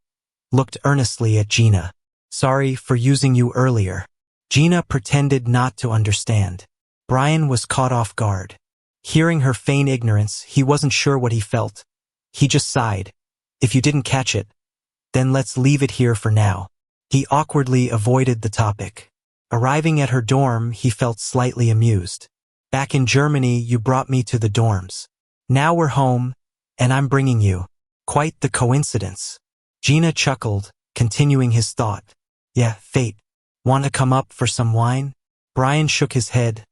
looked earnestly at Gina. Sorry for using you earlier. Gina pretended not to understand. Brian was caught off guard. Hearing her feign ignorance, he wasn't sure what he felt. He just sighed. If you didn't catch it, then let's leave it here for now. He awkwardly avoided the topic. Arriving at her dorm, he felt slightly amused. Back in Germany, you brought me to the dorms. Now we're home, and I'm bringing you. Quite the coincidence. Gina chuckled, continuing his thought. Yeah, fate. Want to come up for some wine? Brian shook his head.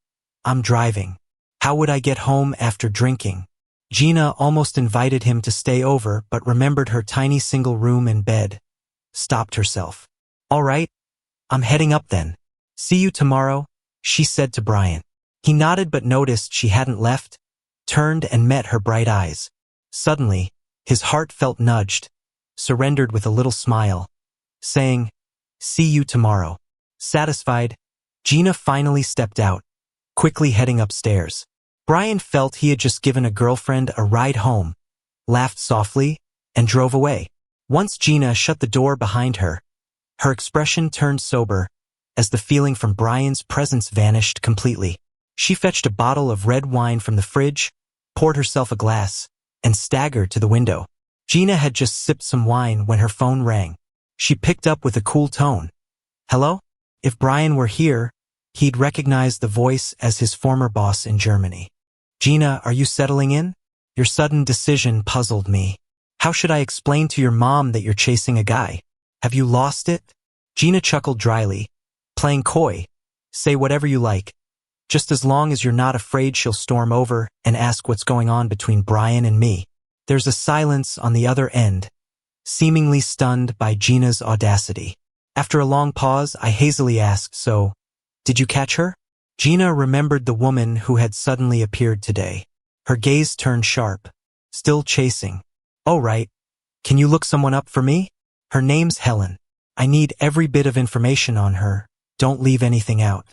I'm driving. How would I get home after drinking? Gina almost invited him to stay over but remembered her tiny single room and bed. Stopped herself. All right, I'm heading up then. See you tomorrow, she said to Brian. He nodded but noticed she hadn't left, turned and met her bright eyes. Suddenly, his heart felt nudged, surrendered with a little smile, saying, see you tomorrow. Satisfied, Gina finally stepped out, quickly heading upstairs. Brian felt he had just given a girlfriend a ride home, laughed softly, and drove away. Once Gina shut the door behind her, her expression turned sober, as the feeling from Brian's presence vanished completely. She fetched a bottle of red wine from the fridge, poured herself a glass, and staggered to the window. Gina had just sipped some wine when her phone rang. She picked up with a cool tone. Hello? If Brian were here, he'd recognize the voice as his former boss in Germany. Gina, are you settling in? Your sudden decision puzzled me. How should I explain to your mom that you're chasing a guy? Have you lost it? Gina chuckled dryly, playing coy. Say whatever you like, just as long as you're not afraid she'll storm over and ask what's going on between Brian and me. There's a silence on the other end, seemingly stunned by Gina's audacity. After a long pause, I hazily asked, so, did you catch her? Gina remembered the woman who had suddenly appeared today. Her gaze turned sharp. Still chasing. Oh right. Can you look someone up for me? Her name's Helen. I need every bit of information on her. Don't leave anything out.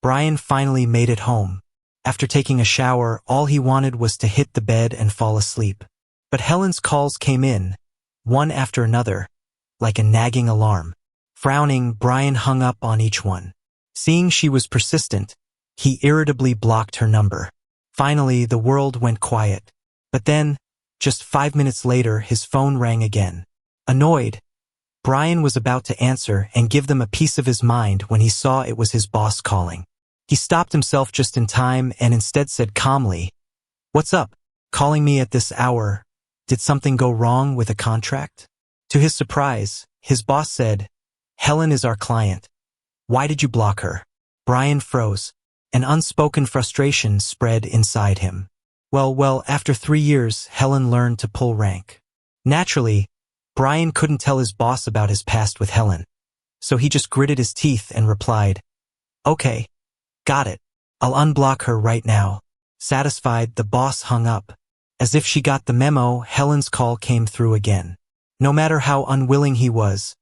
Brian finally made it home. After taking a shower, all he wanted was to hit the bed and fall asleep. But Helen's calls came in, one after another, like a nagging alarm. Frowning, Brian hung up on each one. Seeing she was persistent, he irritably blocked her number. Finally, the world went quiet. But then, just 5 minutes later, his phone rang again. Annoyed, Brian was about to answer and give them a piece of his mind when he saw it was his boss calling. He stopped himself just in time and instead said calmly, "What's up? Calling me at this hour? Did something go wrong with a contract?" To his surprise, his boss said, "Helen is our client. Why did you block her?" Brian froze. An unspoken frustration spread inside him. Well, after 3 years, Helen learned to pull rank. Naturally, Brian couldn't tell his boss about his past with Helen, so he just gritted his teeth and replied, "Okay, got it. I'll unblock her right now." Satisfied, the boss hung up. As if she got the memo, Helen's call came through again. No matter how unwilling he was,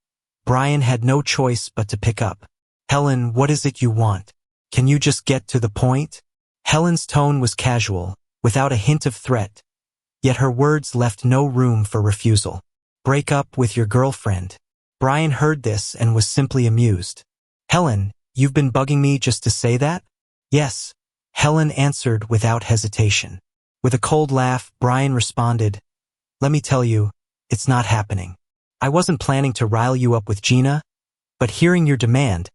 Brian had no choice but to pick up. "Helen, what is it you want? Can you just get to the point?" Helen's tone was casual, without a hint of threat, yet her words left no room for refusal. "Break up with your girlfriend." Brian heard this and was simply amused. "Helen, you've been bugging me just to say that?" "Yes," Helen answered without hesitation. With a cold laugh, Brian responded, "Let me tell you, it's not happening. I wasn't planning to rile you up with Gina, but hearing your demand,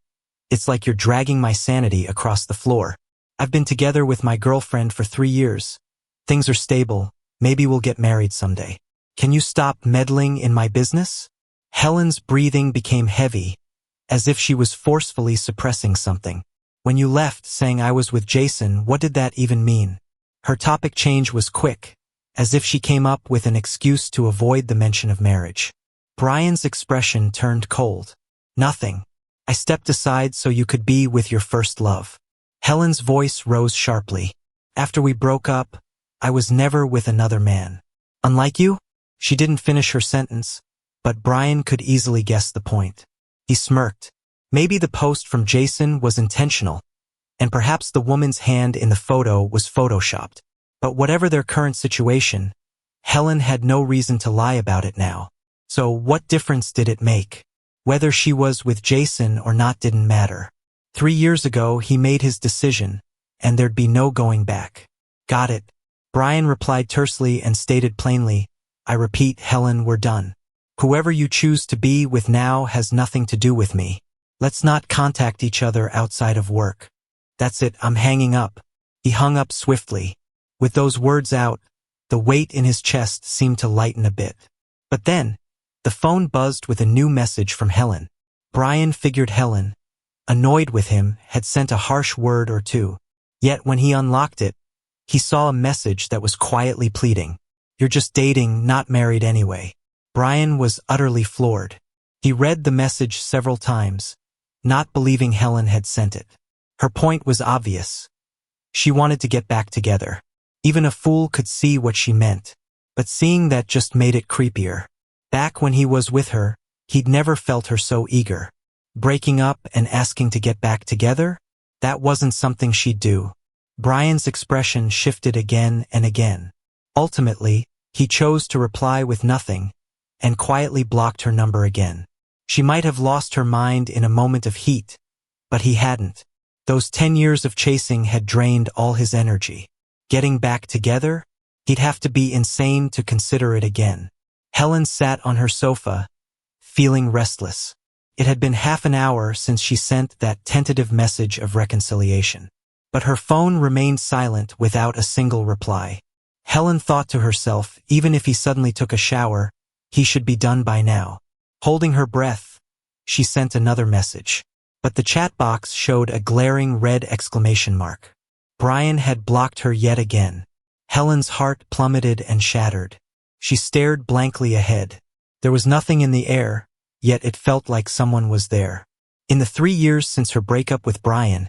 it's like you're dragging my sanity across the floor. I've been together with my girlfriend for 3 years. Things are stable. Maybe we'll get married someday. Can you stop meddling in my business?" Helen's breathing became heavy, as if she was forcefully suppressing something. "When you left saying I was with Jason, what did that even mean?" Her topic change was quick, as if she came up with an excuse to avoid the mention of marriage. Brian's expression turned cold. "Nothing. I stepped aside so you could be with your first love." Helen's voice rose sharply. "After we broke up, I was never with another man. Unlike you?" She didn't finish her sentence, but Brian could easily guess the point. He smirked. Maybe the post from Jason was intentional, and perhaps the woman's hand in the photo was photoshopped. But whatever their current situation, Helen had no reason to lie about it now. So what difference did it make? Whether she was with Jason or not didn't matter. 3 years ago, he made his decision, and there'd be no going back. "Got it," Brian replied tersely and stated plainly, "I repeat, Helen, we're done. Whoever you choose to be with now has nothing to do with me. Let's not contact each other outside of work. That's it, I'm hanging up." He hung up swiftly. With those words out, the weight in his chest seemed to lighten a bit. But then, the phone buzzed with a new message from Helen. Brian figured Helen, annoyed with him, had sent a harsh word or two. Yet when he unlocked it, he saw a message that was quietly pleading. "You're just dating, not married anyway." Brian was utterly floored. He read the message several times, not believing Helen had sent it. Her point was obvious. She wanted to get back together. Even a fool could see what she meant, but seeing that just made it creepier. Back when he was with her, he'd never felt her so eager. Breaking up and asking to get back together? That wasn't something she'd do. Brian's expression shifted again and again. Ultimately, he chose to reply with nothing, and quietly blocked her number again. She might have lost her mind in a moment of heat, but he hadn't. Those 10 years of chasing had drained all his energy. Getting back together? He'd have to be insane to consider it again. Helen sat on her sofa, feeling restless. It had been half an hour since she sent that tentative message of reconciliation. But her phone remained silent without a single reply. Helen thought to herself, even if he suddenly took a shower, he should be done by now. Holding her breath, she sent another message. But the chat box showed a glaring red exclamation mark. Brian had blocked her yet again. Helen's heart plummeted and shattered. She stared blankly ahead. There was nothing in the air, yet it felt like someone was there. In the 3 years since her breakup with Brian,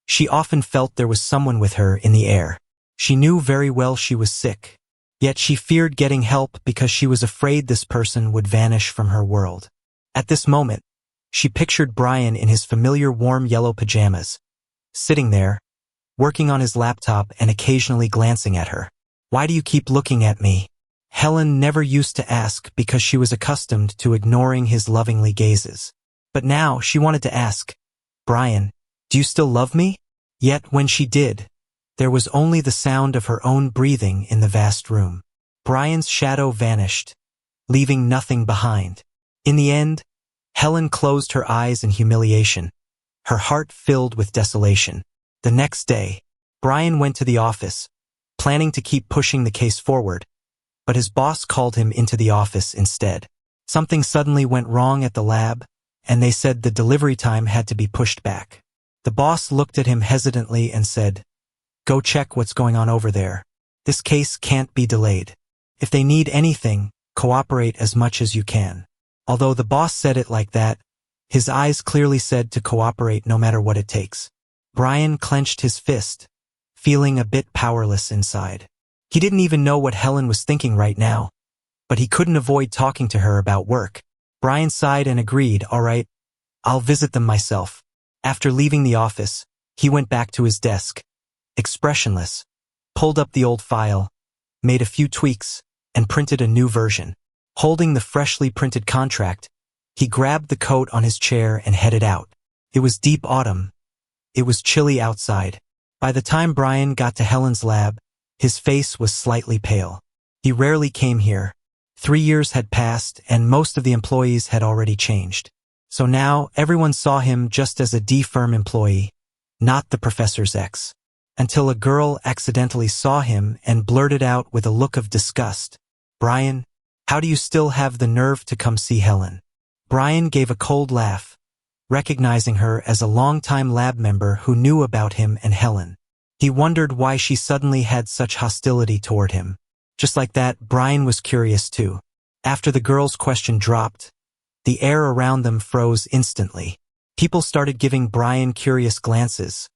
she often felt there was someone with her in the air. She knew very well she was sick, yet she feared getting help because she was afraid this person would vanish from her world. At this moment, she pictured Brian in his familiar warm yellow pajamas, sitting there, working on his laptop and occasionally glancing at her. "Why do you keep looking at me?" Helen never used to ask because she was accustomed to ignoring his lovingly gazes. But now she wanted to ask, "Brian, do you still love me?" Yet when she did, there was only the sound of her own breathing in the vast room. Brian's shadow vanished, leaving nothing behind. In the end, Helen closed her eyes in humiliation, her heart filled with desolation. The next day, Brian went to the office, planning to keep pushing the case forward, but his boss called him into the office instead. Something suddenly went wrong at the lab, and they said the delivery time had to be pushed back. The boss looked at him hesitantly and said, "Go check what's going on over there. This case can't be delayed. If they need anything, cooperate as much as you can." Although the boss said it like that, his eyes clearly said to cooperate no matter what it takes. Brian clenched his fist, feeling a bit powerless inside. He didn't even know what Helen was thinking right now, but he couldn't avoid talking to her about work. Brian sighed and agreed, all right, I'll visit them myself. After leaving the office, he went back to his desk, expressionless, pulled up the old file, made a few tweaks, and printed a new version. Holding the freshly printed contract, he grabbed the coat on his chair and headed out. It was deep autumn. It was chilly outside. By the time Brian got to Helen's lab, his face was slightly pale. He rarely came here. 3 years had passed and most of the employees had already changed. So now everyone saw him just as a D-firm employee, not the professor's ex. Until a girl accidentally saw him and blurted out with a look of disgust, "Brian, how do you still have the nerve to come see Helen?" Brian gave a cold laugh, recognizing her as a longtime lab member who knew about him and Helen. He wondered why she suddenly had such hostility toward him. Just like that, Brian was curious too. After the girl's question dropped, the air around them froze instantly. People started giving Brian curious glances,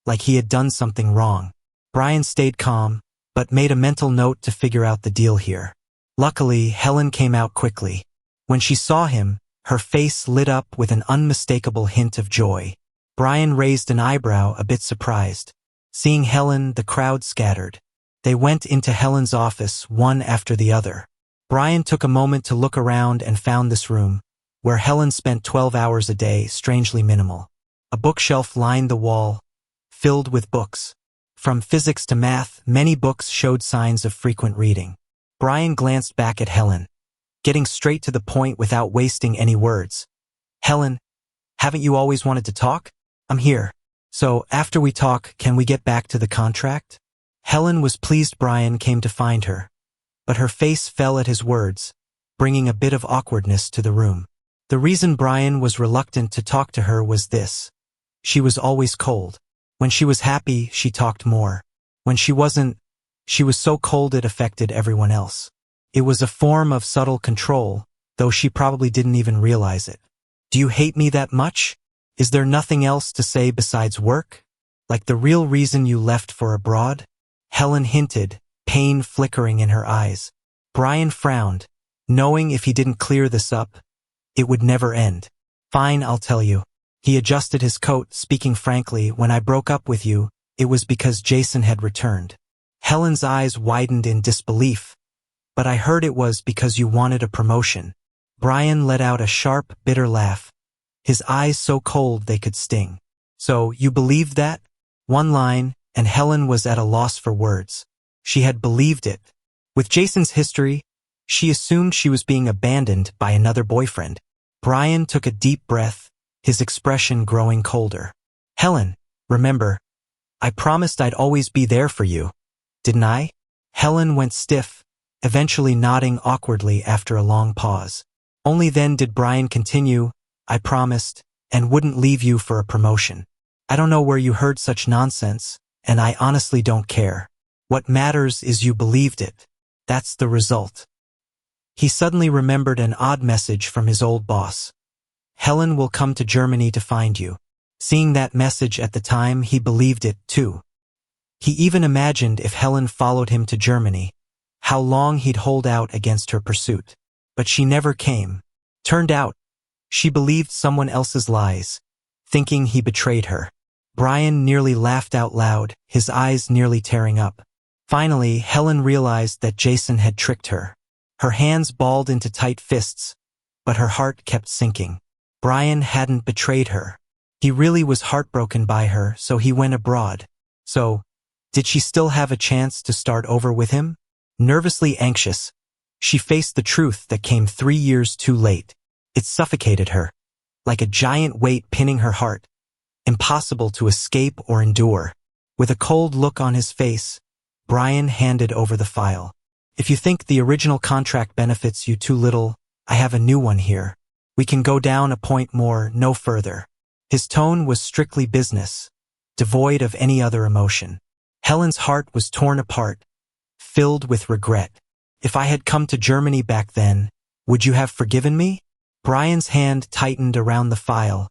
like he had done something wrong. Brian stayed calm, but made a mental note to figure out the deal here. Luckily, Helen came out quickly. When she saw him, her face lit up with an unmistakable hint of joy. Brian raised an eyebrow, a bit surprised. Seeing Helen, the crowd scattered. They went into Helen's office, one after the other. Brian took a moment to look around and found this room, where Helen spent 12 hours a day, strangely minimal. A bookshelf lined the wall, filled with books. From physics to math, many books showed signs of frequent reading. Brian glanced back at Helen, getting straight to the point without wasting any words. "Helen, haven't you always wanted to talk? I'm here. So, after we talk, can we get back to the contract?" Helen was pleased Brian came to find her, but her face fell at his words, bringing a bit of awkwardness to the room. The reason Brian was reluctant to talk to her was this. She was always cold. When she was happy, she talked more. When she wasn't, she was so cold it affected everyone else. It was a form of subtle control, though she probably didn't even realize it. "Do you hate me that much? Is there nothing else to say besides work? Like the real reason you left for abroad?" Helen hinted, pain flickering in her eyes. Brian frowned, knowing if he didn't clear this up, it would never end. "Fine, I'll tell you." He adjusted his coat, speaking frankly, "When I broke up with you, it was because Jason had returned." Helen's eyes widened in disbelief. "But I heard it was because you wanted a promotion." Brian let out a sharp, bitter laugh, his eyes so cold they could sting. "So, you believed that?" One line, and Helen was at a loss for words. She had believed it. With Jason's history, she assumed she was being abandoned by another boyfriend. Brian took a deep breath, his expression growing colder. "Helen, remember, I promised I'd always be there for you, didn't I?" Helen went stiff, eventually nodding awkwardly after a long pause. Only then did Brian continue, "I promised, and wouldn't leave you for a promotion. I don't know where you heard such nonsense, and I honestly don't care. What matters is you believed it. That's the result." He suddenly remembered an odd message from his old boss. "Helen will come to Germany to find you." Seeing that message at the time, he believed it too. He even imagined if Helen followed him to Germany, how long he'd hold out against her pursuit. But she never came. Turned out, she believed someone else's lies, thinking he betrayed her. Brian nearly laughed out loud, his eyes nearly tearing up. Finally, Helen realized that Jason had tricked her. Her hands balled into tight fists, but her heart kept sinking. Brian hadn't betrayed her. He really was heartbroken by her, so he went abroad. So, did she still have a chance to start over with him? Nervously anxious, she faced the truth that came 3 years too late. It suffocated her, like a giant weight pinning her heart, impossible to escape or endure. With a cold look on his face, Brian handed over the file. "If you think the original contract benefits you too little, I have a new one here. We can go down a point more, no further." His tone was strictly business, devoid of any other emotion. Helen's heart was torn apart, filled with regret. "If I had come to Germany back then, would you have forgiven me?" Brian's hand tightened around the file,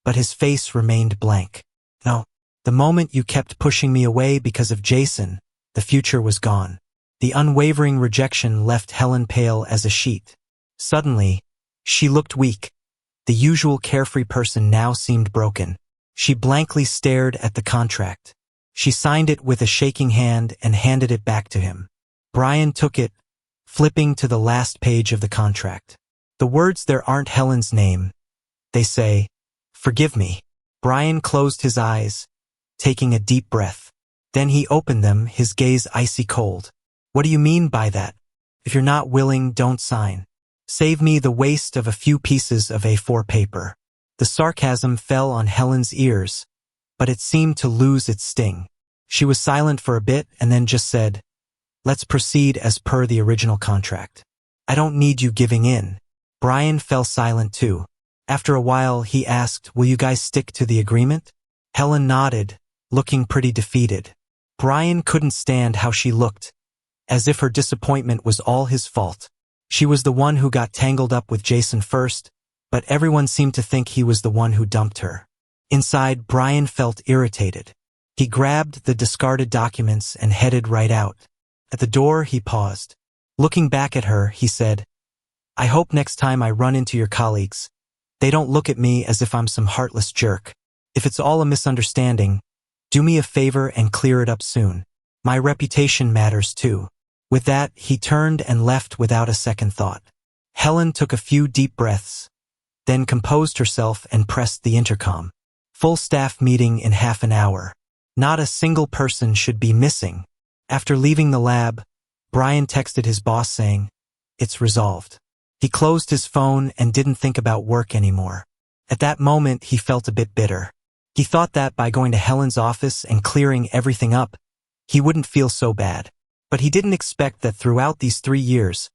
but his face remained blank. "No. The moment you kept pushing me away because of Jason, the future was gone. The unwavering rejection left Helen pale as a sheet. Suddenly, she looked weak. The usual carefree person now seemed broken. She blankly stared at the contract. She signed it with a shaking hand and handed it back to him. Brian took it, flipping to the last page of the contract. The words there aren't Helen's name. They say, "Forgive me." Brian closed his eyes, taking a deep breath. Then he opened them, his gaze icy cold. "What do you mean by that? If you're not willing, don't sign. Save me the waste of a few pieces of A4 paper." The sarcasm fell on Helen's ears, but it seemed to lose its sting. She was silent for a bit and then just said, "Let's proceed as per the original contract. I don't need you giving in." Brian fell silent too. After a while, he asked, "Will you guys stick to the agreement?" Helen nodded, looking pretty defeated. Brian couldn't stand how she looked, as if her disappointment was all his fault. She was the one who got tangled up with Jason first, but everyone seemed to think he was the one who dumped her. Inside, Brian felt irritated. He grabbed the discarded documents and headed right out. At the door, he paused. Looking back at her, he said, "I hope next time I run into your colleagues, they don't look at me as if I'm some heartless jerk. If it's all a misunderstanding, do me a favor and clear it up soon. My reputation matters too." With that, he turned and left without a second thought. Helen took a few deep breaths, then composed herself and pressed the intercom. Full staff meeting in half an hour. Not a single person should be missing. After leaving the lab, Brian texted his boss saying, "It's resolved." He closed his phone and didn't think about work anymore. At that moment, he felt a bit bitter. He thought that by going to Helen's office and clearing everything up, he wouldn't feel so bad. But he didn't expect that throughout these 3 years,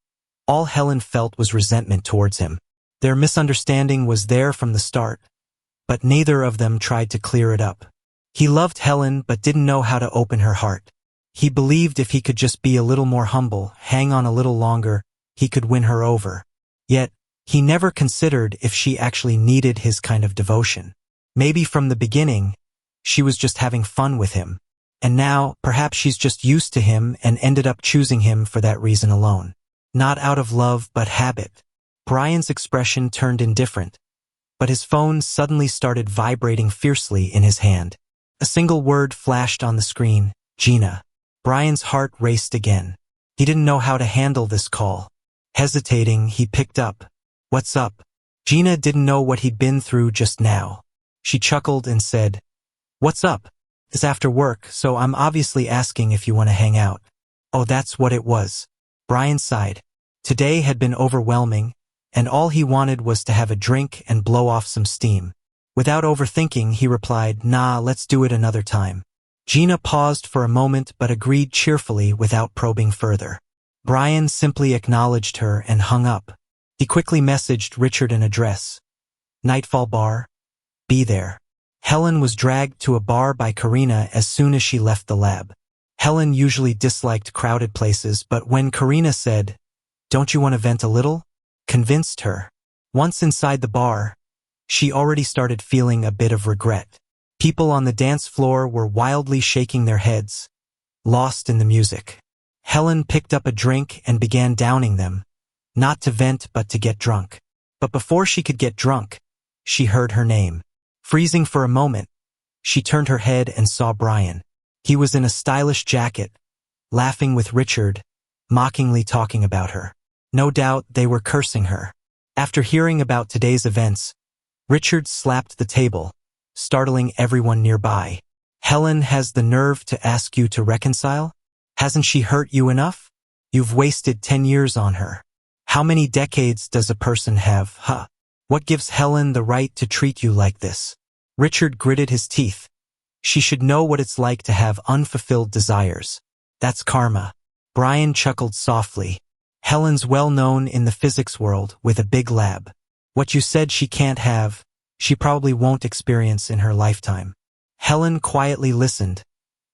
all Helen felt was resentment towards him. Their misunderstanding was there from the start, but neither of them tried to clear it up. He loved Helen but didn't know how to open her heart. He believed if he could just be a little more humble, hang on a little longer, he could win her over. Yet, he never considered if she actually needed his kind of devotion. Maybe from the beginning, she was just having fun with him. And now, perhaps she's just used to him and ended up choosing him for that reason alone. Not out of love, but habit. Brian's expression turned indifferent, but his phone suddenly started vibrating fiercely in his hand. A single word flashed on the screen, "Gina." Brian's heart raced again. He didn't know how to handle this call. Hesitating, he picked up. "What's up?" Gina didn't know what he'd been through just now. She chuckled and said, "What's up? It's after work, so I'm obviously asking if you want to hang out." "Oh, that's what it was." Brian sighed. Today had been overwhelming, and all he wanted was to have a drink and blow off some steam. Without overthinking, he replied, "Nah, let's do it another time." Gina paused for a moment but agreed cheerfully without probing further. Brian simply acknowledged her and hung up. He quickly messaged Richard an address. Nightfall Bar. Be there. Helen was dragged to a bar by Karina as soon as she left the lab. Helen usually disliked crowded places, but when Karina said, "Don't you want to vent a little?" convinced her. Once inside the bar, she already started feeling a bit of regret. People on the dance floor were wildly shaking their heads, lost in the music. Helen picked up a drink and began downing them, not to vent but to get drunk. But before she could get drunk, she heard her name. Freezing for a moment, she turned her head and saw Brian. He was in a stylish jacket, laughing with Richard, mockingly talking about her. No doubt they were cursing her. After hearing about today's events, Richard slapped the table, startling everyone nearby. "Helen has the nerve to ask you to reconcile? Hasn't she hurt you enough? You've wasted 10 years on her. How many decades does a person have, huh? What gives Helen the right to treat you like this?" Richard gritted his teeth. She should know what it's like to have unfulfilled desires. That's karma. Brian chuckled softly. Helen's well known in the physics world with a big lab. What you said she can't have, she probably won't experience in her lifetime. Helen quietly listened,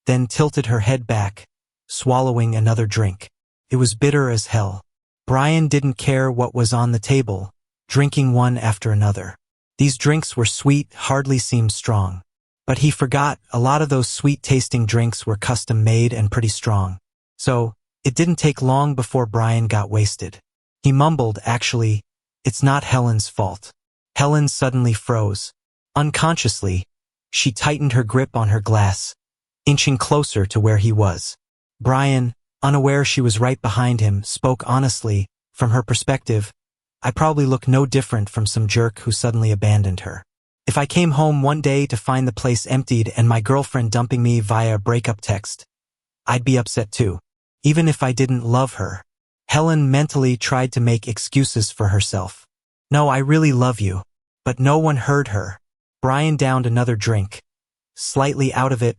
then tilted her head back, swallowing another drink. It was bitter as hell. Brian didn't care what was on the table, drinking one after another. These drinks were sweet, hardly seemed strong. But he forgot a lot of those sweet-tasting drinks were custom-made and pretty strong. So, It didn't take long before Brian got wasted. He mumbled, "Actually, it's not Helen's fault." Helen suddenly froze. Unconsciously, she tightened her grip on her glass, inching closer to where he was. Brian, unaware she was right behind him, spoke honestly. From her perspective, I probably look no different from some jerk who suddenly abandoned her. If I came home one day to find the place emptied and my girlfriend dumping me via a breakup text, I'd be upset too, even if I didn't love her. Helen mentally tried to make excuses for herself. "No, I really love you." But no one heard her. Brian downed another drink, slightly out of it.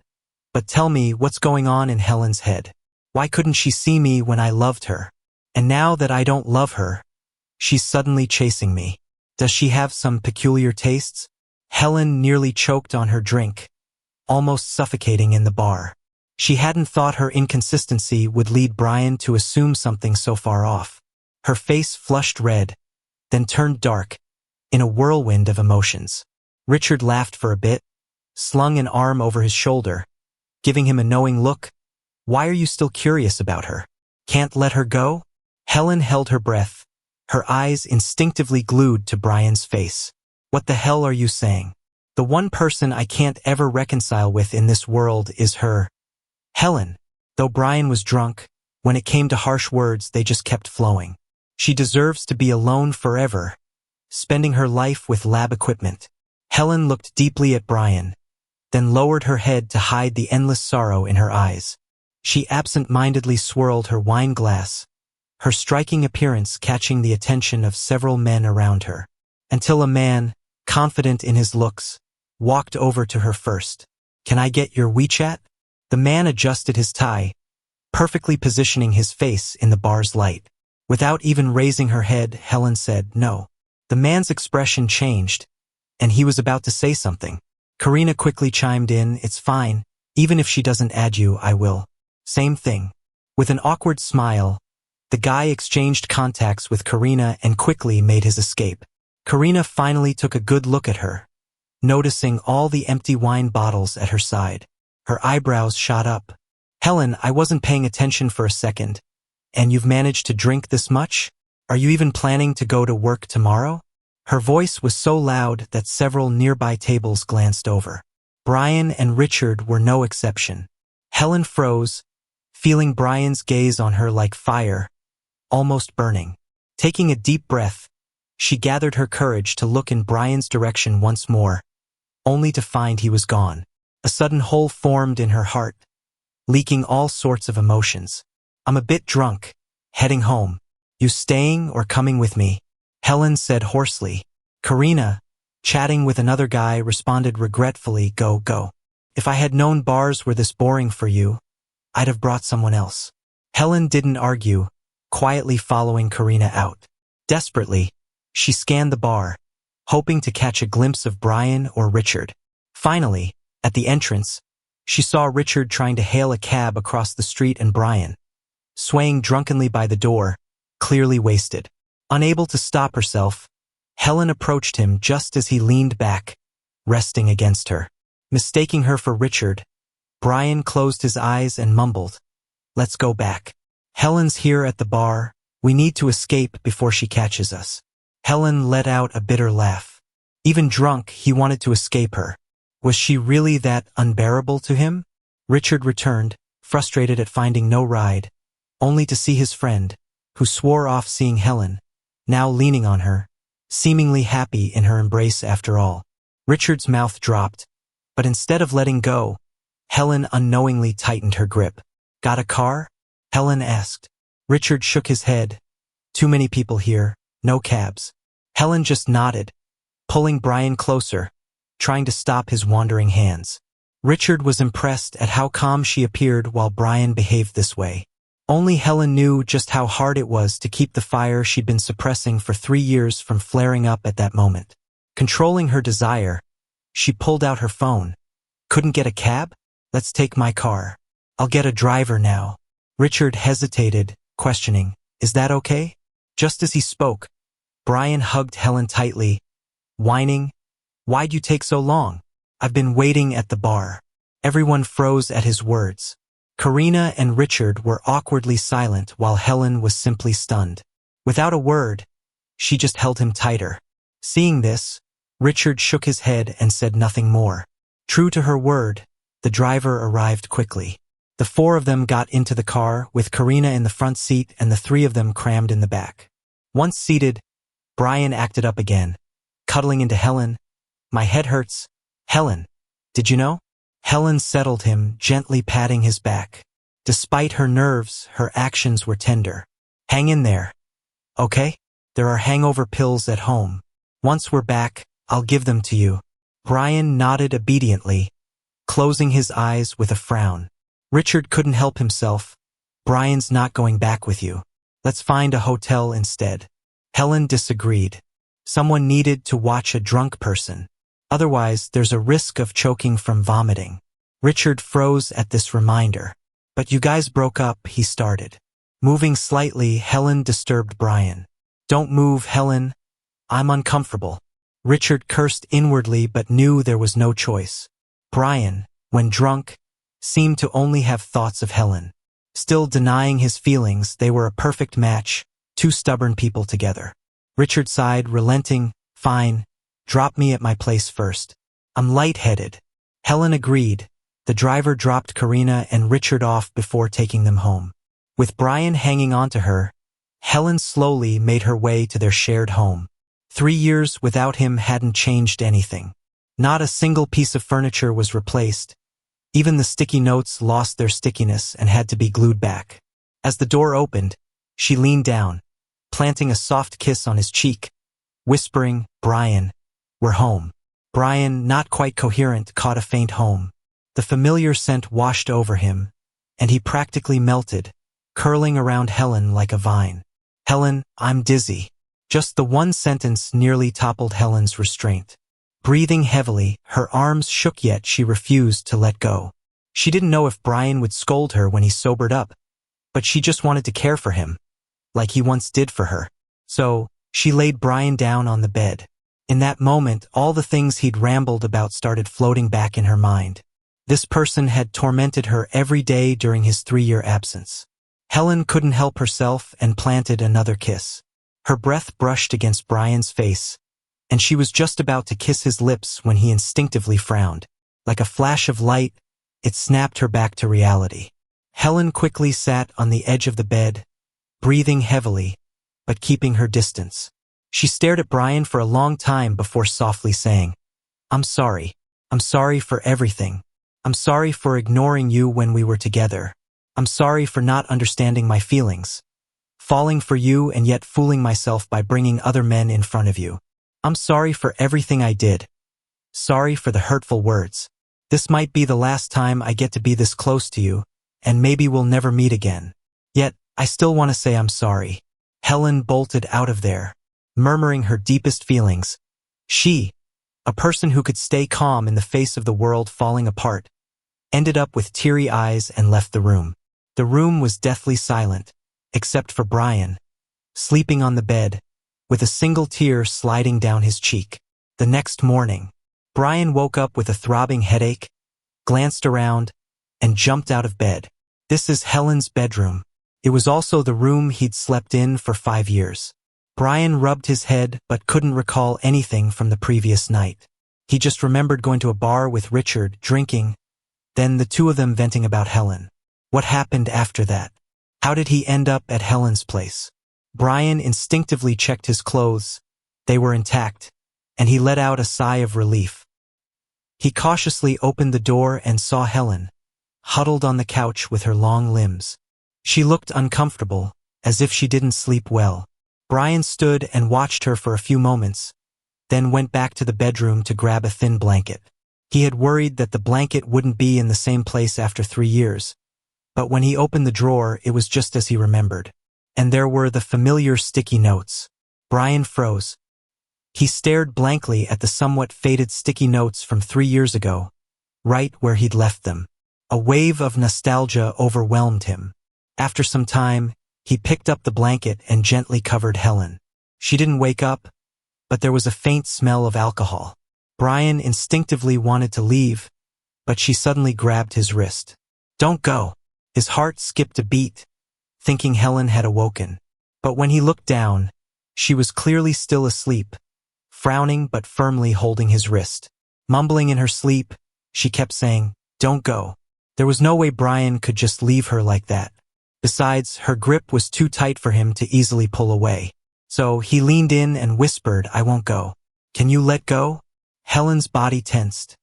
"But tell me, what's going on in Helen's head? Why couldn't she see me when I loved her? And now that I don't love her, she's suddenly chasing me. Does she have some peculiar tastes?" Helen nearly choked on her drink, almost suffocating in the bar. She hadn't thought her inconsistency would lead Brian to assume something so far off. Her face flushed red, then turned dark, in a whirlwind of emotions. Richard laughed for a bit, slung an arm over his shoulder, giving him a knowing look. "Why are you still curious about her? Can't let her go?" Helen held her breath, her eyes instinctively glued to Brian's face. "What the hell are you saying? The one person I can't ever reconcile with in this world is her." Helen. Though Brian was drunk, when it came to harsh words they just kept flowing. "She deserves to be alone forever, spending her life with lab equipment." Helen looked deeply at Brian, then lowered her head to hide the endless sorrow in her eyes. She absent-mindedly swirled her wine glass, her striking appearance catching the attention of several men around her, until a man, confident in his looks, walked over to her first. "Can I get your WeChat?" The man adjusted his tie, perfectly positioning his face in the bar's light. Without even raising her head, Helen said no. The man's expression changed, and he was about to say something. Karina quickly chimed in, "It's fine. Even if she doesn't add you, I will." Same thing. With an awkward smile, the guy exchanged contacts with Karina and quickly made his escape. Karina finally took a good look at her, noticing all the empty wine bottles at her side. Her eyebrows shot up. "Helen, I wasn't paying attention for a second. And you've managed to drink this much? Are you even planning to go to work tomorrow?" Her voice was so loud that several nearby tables glanced over. Brian and Richard were no exception. Helen froze, feeling Brian's gaze on her like fire, almost burning. Taking a deep breath, she gathered her courage to look in Brian's direction once more, only to find he was gone. A sudden hole formed in her heart, leaking all sorts of emotions. "I'm a bit drunk. Heading home. You staying or coming with me?" Helen said hoarsely. Karina, chatting with another guy, responded regretfully, Go, go. If I had known bars were this boring for you, I'd have brought someone else." Helen didn't argue, quietly following Karina out. Desperately, she scanned the bar, hoping to catch a glimpse of Brian or Richard. Finally, at the entrance, she saw Richard trying to hail a cab across the street and Brian, swaying drunkenly by the door, clearly wasted. Unable to stop herself, Helen approached him just as he leaned back, resting against her. Mistaking her for Richard, Brian closed his eyes and mumbled, "Let's go back. Helen's here at the bar. We need to escape before she catches us." Helen let out a bitter laugh. Even drunk, he wanted to escape her. Was she really that unbearable to him? Richard returned, frustrated at finding no ride, only to see his friend, who swore off seeing Helen, now leaning on her, seemingly happy in her embrace after all. Richard's mouth dropped, but instead of letting go, Helen unknowingly tightened her grip. "Got a car?" Helen asked. Richard shook his head. "Too many people here, no cabs." Helen just nodded, pulling Brian closer, trying to stop his wandering hands. Richard was impressed at how calm she appeared while Brian behaved this way. Only Helen knew just how hard it was to keep the fire she'd been suppressing for 3 years from flaring up at that moment. Controlling her desire, she pulled out her phone. "Couldn't get a cab? Let's take my car. I'll get a driver now." Richard hesitated, questioning, "Is that okay?" Just as he spoke, Brian hugged Helen tightly, whining, "Why'd you take so long? I've been waiting at the bar." Everyone froze at his words. Karina and Richard were awkwardly silent while Helen was simply stunned. Without a word, she just held him tighter. Seeing this, Richard shook his head and said nothing more. True to her word, the driver arrived quickly. The four of them got into the car, with Karina in the front seat and the three of them crammed in the back. Once seated, Brian acted up again, cuddling into Helen. "My head hurts. Helen, did you know?" Helen settled him, gently patting his back. Despite her nerves, her actions were tender. "Hang in there. Okay? There are hangover pills at home. Once we're back, I'll give them to you." Brian nodded obediently, closing his eyes with a frown. Richard couldn't help himself. "Brian's not going back with you. Let's find a hotel instead." Helen disagreed. Someone needed to watch a drunk person. Otherwise, there's a risk of choking from vomiting. Richard froze at this reminder. "But you guys broke up," he started. Moving slightly, Helen disturbed Brian. "Don't move, Helen. I'm uncomfortable." Richard cursed inwardly but knew there was no choice. Brian, when drunk, seemed to only have thoughts of Helen. Still denying his feelings, they were a perfect match, two stubborn people together. Richard sighed, relenting. "Fine, drop me at my place first. I'm lightheaded." Helen agreed. The driver dropped Karina and Richard off before taking them home. With Brian hanging on to her, Helen slowly made her way to their shared home. 3 years without him hadn't changed anything. Not a single piece of furniture was replaced. Even the sticky notes lost their stickiness and had to be glued back. As the door opened, she leaned down, planting a soft kiss on his cheek, whispering, "Brian, we're home." Brian, not quite coherent, caught a faint home. The familiar scent washed over him, and he practically melted, curling around Helen like a vine. "Helen, I'm dizzy." Just the one sentence nearly toppled Helen's restraint. Breathing heavily, her arms shook yet she refused to let go. She didn't know if Brian would scold her when he sobered up, but she just wanted to care for him, like he once did for her. So, she laid Brian down on the bed. In that moment, all the things he'd rambled about started floating back in her mind. This person had tormented her every day during his 3-year absence. Helen couldn't help herself and planted another kiss. Her breath brushed against Brian's face, and she was just about to kiss his lips when he instinctively frowned. Like a flash of light, it snapped her back to reality. Helen quickly sat on the edge of the bed, breathing heavily, but keeping her distance. She stared at Brian for a long time before softly saying, "I'm sorry. I'm sorry for everything. I'm sorry for ignoring you when we were together. I'm sorry for not understanding my feelings. Falling for you and yet fooling myself by bringing other men in front of you. I'm sorry for everything I did. Sorry for the hurtful words. This might be the last time I get to be this close to you, and maybe we'll never meet again. Yet, I still want to say I'm sorry." Helen bolted out of there, murmuring her deepest feelings. She, a person who could stay calm in the face of the world falling apart, ended up with teary eyes and left the room. The room was deathly silent, except for Brian, sleeping on the bed, with a single tear sliding down his cheek. The next morning, Brian woke up with a throbbing headache, glanced around, and jumped out of bed. This is Helen's bedroom. It was also the room he'd slept in for 5 years. Brian rubbed his head but couldn't recall anything from the previous night. He just remembered going to a bar with Richard, drinking, then the two of them venting about Helen. What happened after that? How did he end up at Helen's place? Brian instinctively checked his clothes. They were intact, and he let out a sigh of relief. He cautiously opened the door and saw Helen, huddled on the couch with her long limbs. She looked uncomfortable, as if she didn't sleep well. Brian stood and watched her for a few moments, then went back to the bedroom to grab a thin blanket. He had worried that the blanket wouldn't be in the same place after 3 years, but when he opened the drawer, it was just as he remembered. And there were the familiar sticky notes. Brian froze. He stared blankly at the somewhat faded sticky notes from 3 years ago, right where he'd left them. A wave of nostalgia overwhelmed him. After some time, he picked up the blanket and gently covered Helen. She didn't wake up, but there was a faint smell of alcohol. Brian instinctively wanted to leave, but she suddenly grabbed his wrist. "Don't go. His heart skipped a beat, thinking Helen had awoken. But when he looked down, she was clearly still asleep, frowning but firmly holding his wrist. Mumbling in her sleep, she kept saying, "Don't go." There was no way Brian could just leave her like that. Besides, her grip was too tight for him to easily pull away. So he leaned in and whispered, "I won't go. Can you let go?" Helen's body tensed.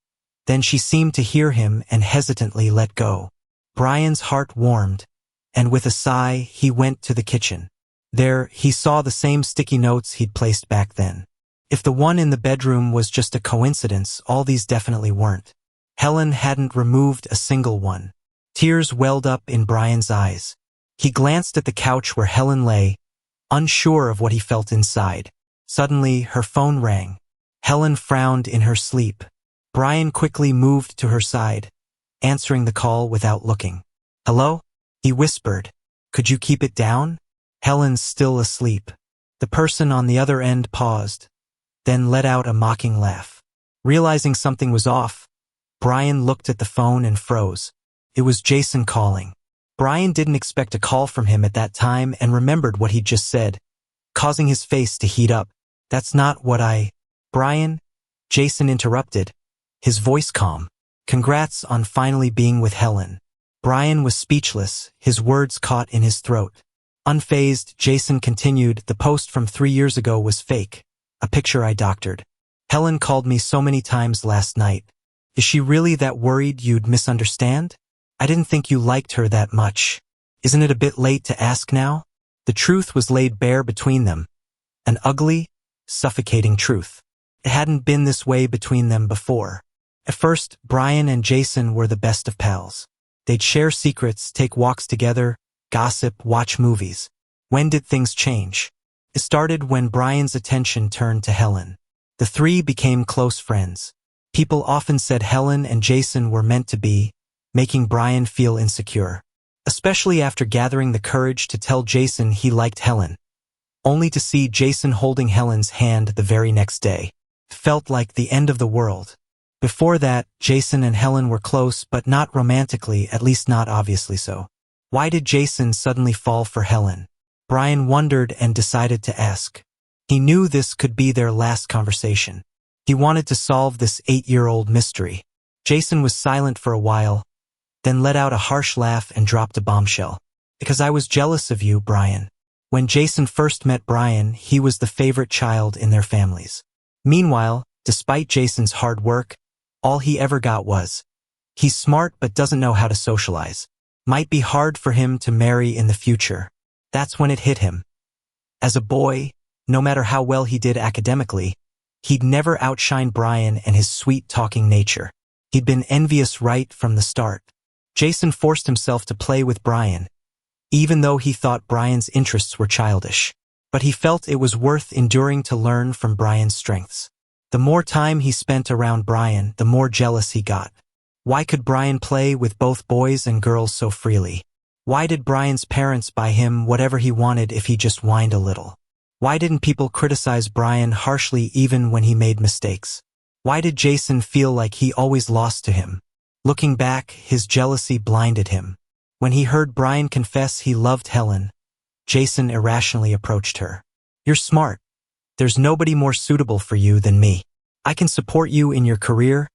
Then she seemed to hear him and hesitantly let go. Brian's heart warmed, and with a sigh, he went to the kitchen. There, he saw the same sticky notes he'd placed back then. If the one in the bedroom was just a coincidence, all these definitely weren't. Helen hadn't removed a single one. Tears welled up in Brian's eyes. He glanced at the couch where Helen lay, unsure of what he felt inside. Suddenly, her phone rang. Helen frowned in her sleep. Brian quickly moved to her side, answering the call without looking. "Hello?" he whispered. "Could you keep it down?" Helen's still asleep. The person on the other end paused, then let out a mocking laugh. Realizing something was off, Brian looked at the phone and froze. It was Jason calling. Brian didn't expect a call from him at that time and remembered what he'd just said, causing his face to heat up. "That's not what I—" "Brian?" Jason interrupted, his voice calm. "Congrats on finally being with Helen." Brian was speechless, his words caught in his throat. Unfazed, Jason continued, "The post from 3 years ago was fake, a picture I doctored. Helen called me so many times last night. Is she really that worried you'd misunderstand? I didn't think you liked her that much. Isn't it a bit late to ask now?" The truth was laid bare between them. An ugly, suffocating truth. It hadn't been this way between them before. At first, Brian and Jason were the best of pals. They'd share secrets, take walks together, gossip, watch movies. When did things change? It started when Brian's attention turned to Helen. The three became close friends. People often said Helen and Jason were meant to be, making Brian feel insecure. Especially after gathering the courage to tell Jason he liked Helen, only to see Jason holding Helen's hand the very next day. It felt like the end of the world. Before that, Jason and Helen were close, but not romantically, at least not obviously so. Why did Jason suddenly fall for Helen? Brian wondered and decided to ask. He knew this could be their last conversation. He wanted to solve this 8-year-old mystery. Jason was silent for a while, then let out a harsh laugh and dropped a bombshell. "Because I was jealous of you, Brian." When Jason first met Brian, he was the favorite child in their families. Meanwhile, despite Jason's hard work, all he ever got was, "He's smart but doesn't know how to socialize. Might be hard for him to marry in the future." That's when it hit him. As a boy, no matter how well he did academically, he'd never outshine Brian and his sweet-talking nature. He'd been envious right from the start. Jason forced himself to play with Brian, even though he thought Brian's interests were childish. But he felt it was worth enduring to learn from Brian's strengths. The more time he spent around Brian, the more jealous he got. Why could Brian play with both boys and girls so freely? Why did Brian's parents buy him whatever he wanted if he just whined a little? Why didn't people criticize Brian harshly even when he made mistakes? Why did Jason feel like he always lost to him? Looking back, his jealousy blinded him. When he heard Brian confess he loved Helen, Jason irrationally approached her. "You're smart. There's nobody more suitable for you than me. I can support you in your career,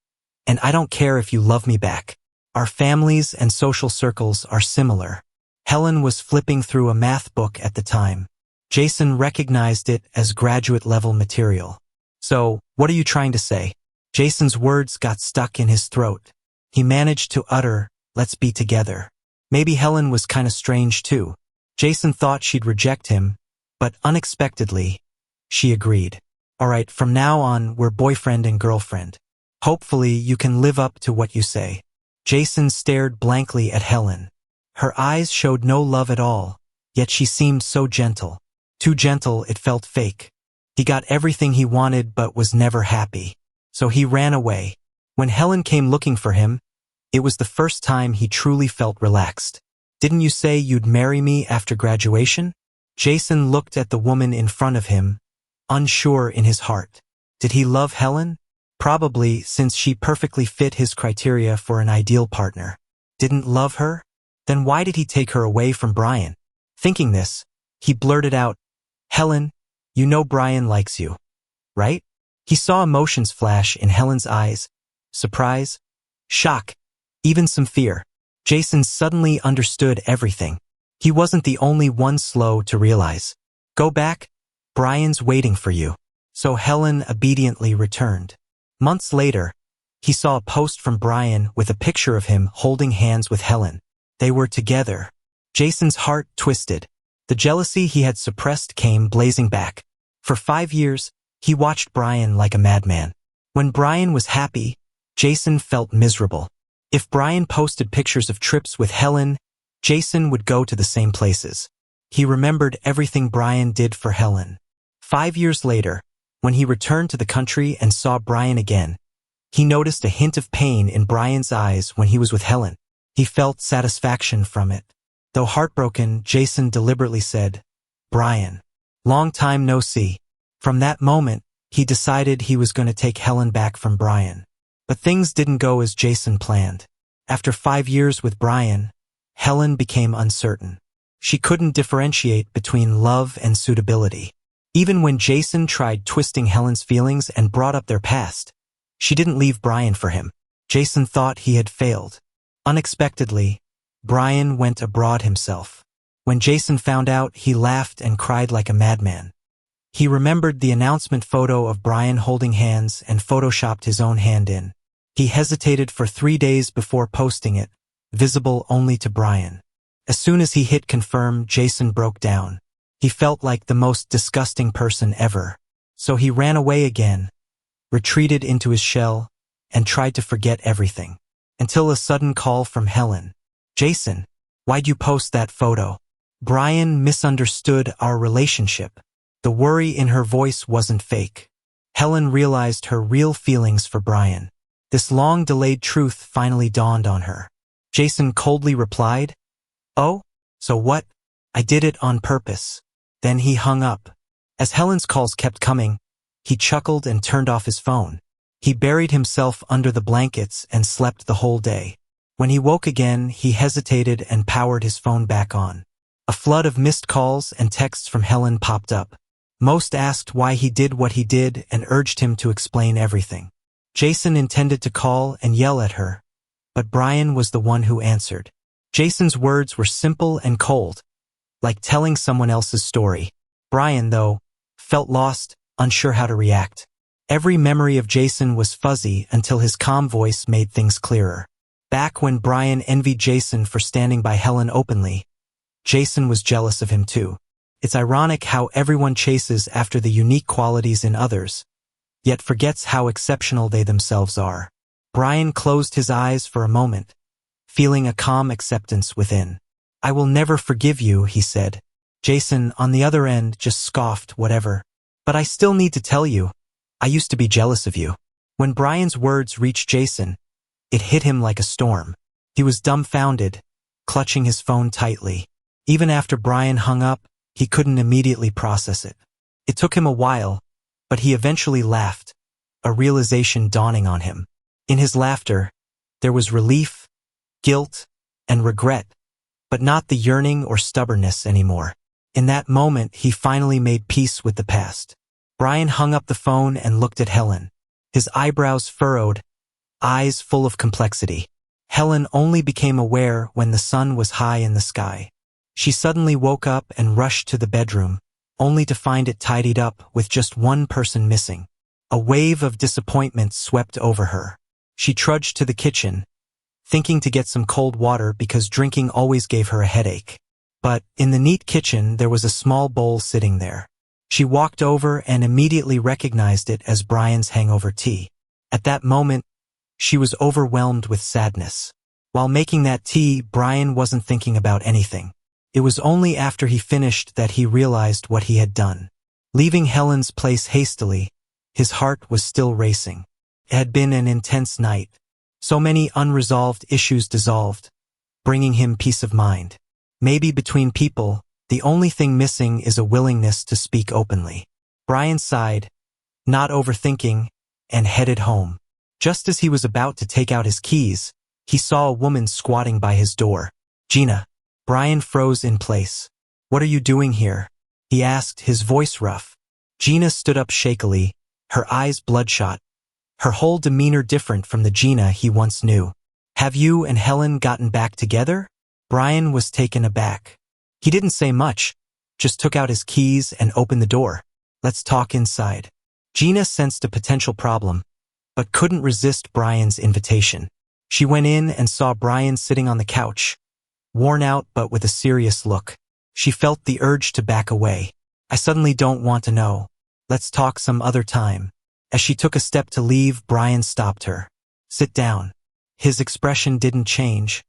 and I don't care if you love me back. Our families and social circles are similar." Helen was flipping through a math book at the time. Jason recognized it as graduate-level material. "So, what are you trying to say?" Jason's words got stuck in his throat. He managed to utter, "Let's be together." Maybe Helen was kinda strange too. Jason thought she'd reject him, but unexpectedly, she agreed. "All right, from now on, we're boyfriend and girlfriend. Hopefully, you can live up to what you say." Jason stared blankly at Helen. Her eyes showed no love at all, yet she seemed so gentle. Too gentle, it felt fake. He got everything he wanted but was never happy. So he ran away. When Helen came looking for him, it was the first time he truly felt relaxed. "Didn't you say you'd marry me after graduation?" Jason looked at the woman in front of him, unsure in his heart. Did he love Helen? Probably, since she perfectly fit his criteria for an ideal partner. Didn't love her? Then why did he take her away from Brian? Thinking this, he blurted out, "Helen, you know Brian likes you, right?" He saw emotions flash in Helen's eyes. Surprise, shock, even some fear. Jason suddenly understood everything. He wasn't the only one slow to realize. "Go back, Brian's waiting for you." So Helen obediently returned. Months later, he saw a post from Brian with a picture of him holding hands with Helen. They were together. Jason's heart twisted. The jealousy he had suppressed came blazing back. For 5 years, he watched Brian like a madman. When Brian was happy, Jason felt miserable. If Brian posted pictures of trips with Helen, Jason would go to the same places. He remembered everything Brian did for Helen. 5 years later, when he returned to the country and saw Brian again, he noticed a hint of pain in Brian's eyes when he was with Helen. He felt satisfaction from it. Though heartbroken, Jason deliberately said, "Brian, long time no see." From that moment, he decided he was going to take Helen back from Brian. But things didn't go as Jason planned. After 5 years with Brian, Helen became uncertain. She couldn't differentiate between love and suitability. Even when Jason tried twisting Helen's feelings and brought up their past, she didn't leave Brian for him. Jason thought he had failed. Unexpectedly, Brian went abroad himself. When Jason found out, he laughed and cried like a madman. He remembered the announcement photo of Brian holding hands and photoshopped his own hand in. He hesitated for 3 days before posting it, visible only to Brian. As soon as he hit confirm, Jason broke down. He felt like the most disgusting person ever. So he ran away again, retreated into his shell, and tried to forget everything. Until a sudden call from Helen. "Jason, why'd you post that photo?" Brian misunderstood our relationship. The worry in her voice wasn't fake. Helen realized her real feelings for Brian. This long-delayed truth finally dawned on her. Jason coldly replied, "Oh, so what? I did it on purpose." Then he hung up. As Helen's calls kept coming, he chuckled and turned off his phone. He buried himself under the blankets and slept the whole day. When he woke again, he hesitated and powered his phone back on. A flood of missed calls and texts from Helen popped up. Most asked why he did what he did and urged him to explain everything. Jason intended to call and yell at her, but Brian was the one who answered. Jason's words were simple and cold, like telling someone else's story. Brian, though, felt lost, unsure how to react. Every memory of Jason was fuzzy until his calm voice made things clearer. Back when Brian envied Jason for standing by Helen openly, Jason was jealous of him too. It's ironic how everyone chases after the unique qualities in others, yet forgets how exceptional they themselves are. Brian closed his eyes for a moment, feeling a calm acceptance within. "I will never forgive you," he said. Jason, on the other end, just scoffed, "Whatever. But I still need to tell you, I used to be jealous of you." When Brian's words reached Jason, it hit him like a storm. He was dumbfounded, clutching his phone tightly. Even after Brian hung up, he couldn't immediately process it. It took him a while, but he eventually laughed, a realization dawning on him. In his laughter, there was relief, guilt, and regret, but not the yearning or stubbornness anymore. In that moment, he finally made peace with the past. Brian hung up the phone and looked at Helen. His eyebrows furrowed, eyes full of complexity. Helen only became aware when the sun was high in the sky. She suddenly woke up and rushed to the bedroom, only to find it tidied up with just one person missing. A wave of disappointment swept over her. She trudged to the kitchen, thinking to get some cold water because drinking always gave her a headache. But in the neat kitchen, there was a small bowl sitting there. She walked over and immediately recognized it as Brian's hangover tea. At that moment, she was overwhelmed with sadness. While making that tea, Brian wasn't thinking about anything. It was only after he finished that he realized what he had done. Leaving Helen's place hastily, his heart was still racing. It had been an intense night. So many unresolved issues dissolved, bringing him peace of mind. Maybe between people, the only thing missing is a willingness to speak openly. Brian sighed, not overthinking, and headed home. Just as he was about to take out his keys, he saw a woman squatting by his door. Gina. Brian froze in place. What are you doing here? He asked, his voice rough. Gina stood up shakily, her eyes bloodshot, her whole demeanor different from the Gina he once knew. Have you and Helen gotten back together? Brian was taken aback. He didn't say much, just took out his keys and opened the door. Let's talk inside. Gina sensed a potential problem, but couldn't resist Brian's invitation. She went in and saw Brian sitting on the couch, worn out but with a serious look. She felt the urge to back away. I suddenly don't want to know. Let's talk some other time. As she took a step to leave, Brian stopped her. Sit down. His expression didn't change,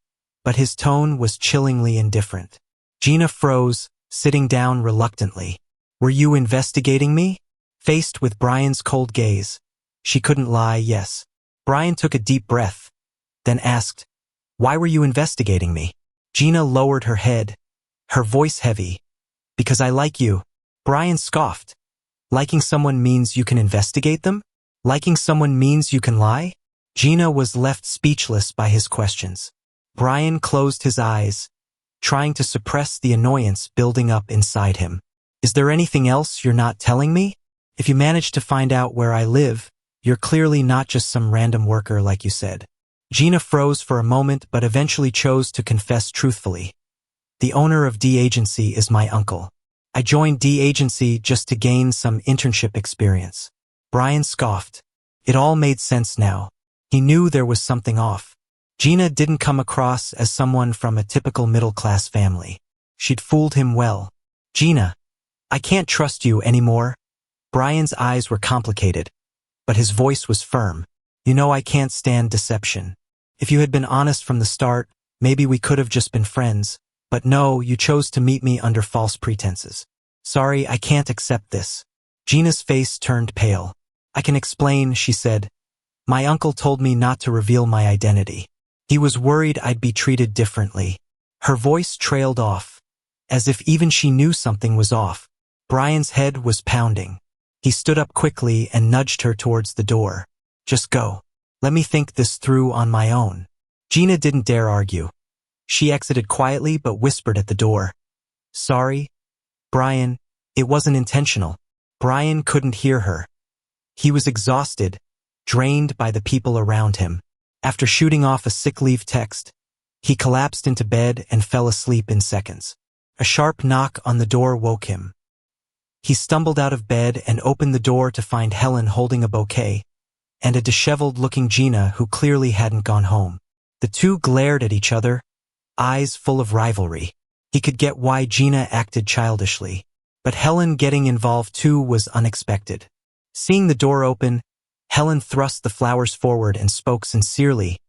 but his tone was chillingly indifferent. Gina froze, sitting down reluctantly. Were you investigating me? Faced with Brian's cold gaze, she couldn't lie yes. Brian took a deep breath, then asked, why were you investigating me? Gina lowered her head, her voice heavy. Because I like you. Brian scoffed. Liking someone means you can investigate them? Liking someone means you can lie? Gina was left speechless by his questions. Brian closed his eyes, trying to suppress the annoyance building up inside him. Is there anything else you're not telling me? If you manage to find out where I live, you're clearly not just some random worker like you said. Gina froze for a moment but eventually chose to confess truthfully. The owner of D Agency is my uncle. I joined D Agency just to gain some internship experience. Brian scoffed. It all made sense now. He knew there was something off. Gina didn't come across as someone from a typical middle-class family. She'd fooled him well. Gina, I can't trust you anymore. Brian's eyes were complicated, but his voice was firm. You know I can't stand deception. If you had been honest from the start, maybe we could have just been friends. But no, you chose to meet me under false pretenses. Sorry, I can't accept this. Gina's face turned pale. I can explain, she said. My uncle told me not to reveal my identity. He was worried I'd be treated differently. Her voice trailed off, as if even she knew something was off. Brian's head was pounding. He stood up quickly and nudged her towards the door. Just go. Let me think this through on my own. Gina didn't dare argue. She exited quietly but whispered at the door. Sorry, Brian, it wasn't intentional. Brian couldn't hear her. He was exhausted, drained by the people around him. After shooting off a sick leave text, he collapsed into bed and fell asleep in seconds. A sharp knock on the door woke him. He stumbled out of bed and opened the door to find Helen holding a bouquet and a disheveled-looking Gina who clearly hadn't gone home. The two glared at each other, eyes full of rivalry. He could get why Gina acted childishly, but Helen getting involved too was unexpected. Seeing the door open, Helen thrust the flowers forward and spoke sincerely.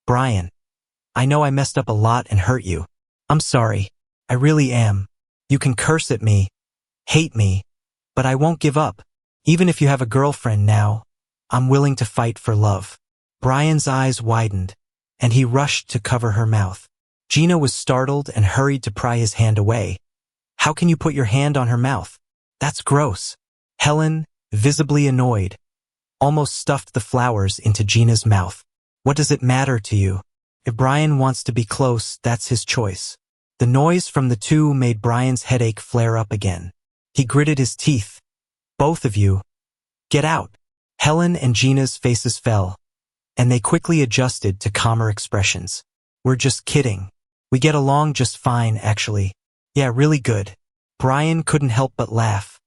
Brian, I know I messed up a lot and hurt you. I'm sorry. I really am. You can curse at me, hate me, but I won't give up. Even if you have a girlfriend now, I'm willing to fight for love. Brian's eyes widened, and he rushed to cover her mouth. Gina was startled and hurried to pry his hand away. How can you put your hand on her mouth? That's gross. Helen, visibly annoyed, almost stuffed the flowers into Gina's mouth. What does it matter to you? If Brian wants to be close, that's his choice. The noise from the two made Brian's headache flare up again. He gritted his teeth. Both of you. Get out. Helen and Gina's faces fell, and they quickly adjusted to calmer expressions. We're just kidding. We get along just fine, actually. Yeah, really good. Brian couldn't help but laugh,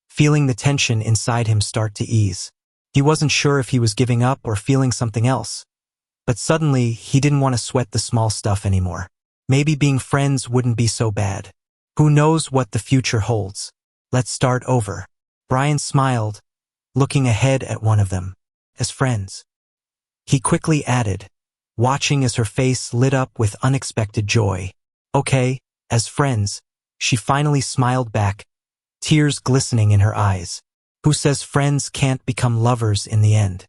feeling the tension inside him start to ease. He wasn't sure if he was giving up or feeling something else. But suddenly, he didn't want to sweat the small stuff anymore. Maybe being friends wouldn't be so bad. Who knows what the future holds? Let's start over. Brian smiled, looking ahead at one of them. As friends. He quickly added, watching as her face lit up with unexpected joy. Okay, as friends. She finally smiled back, tears glistening in her eyes. Who says friends can't become lovers in the end?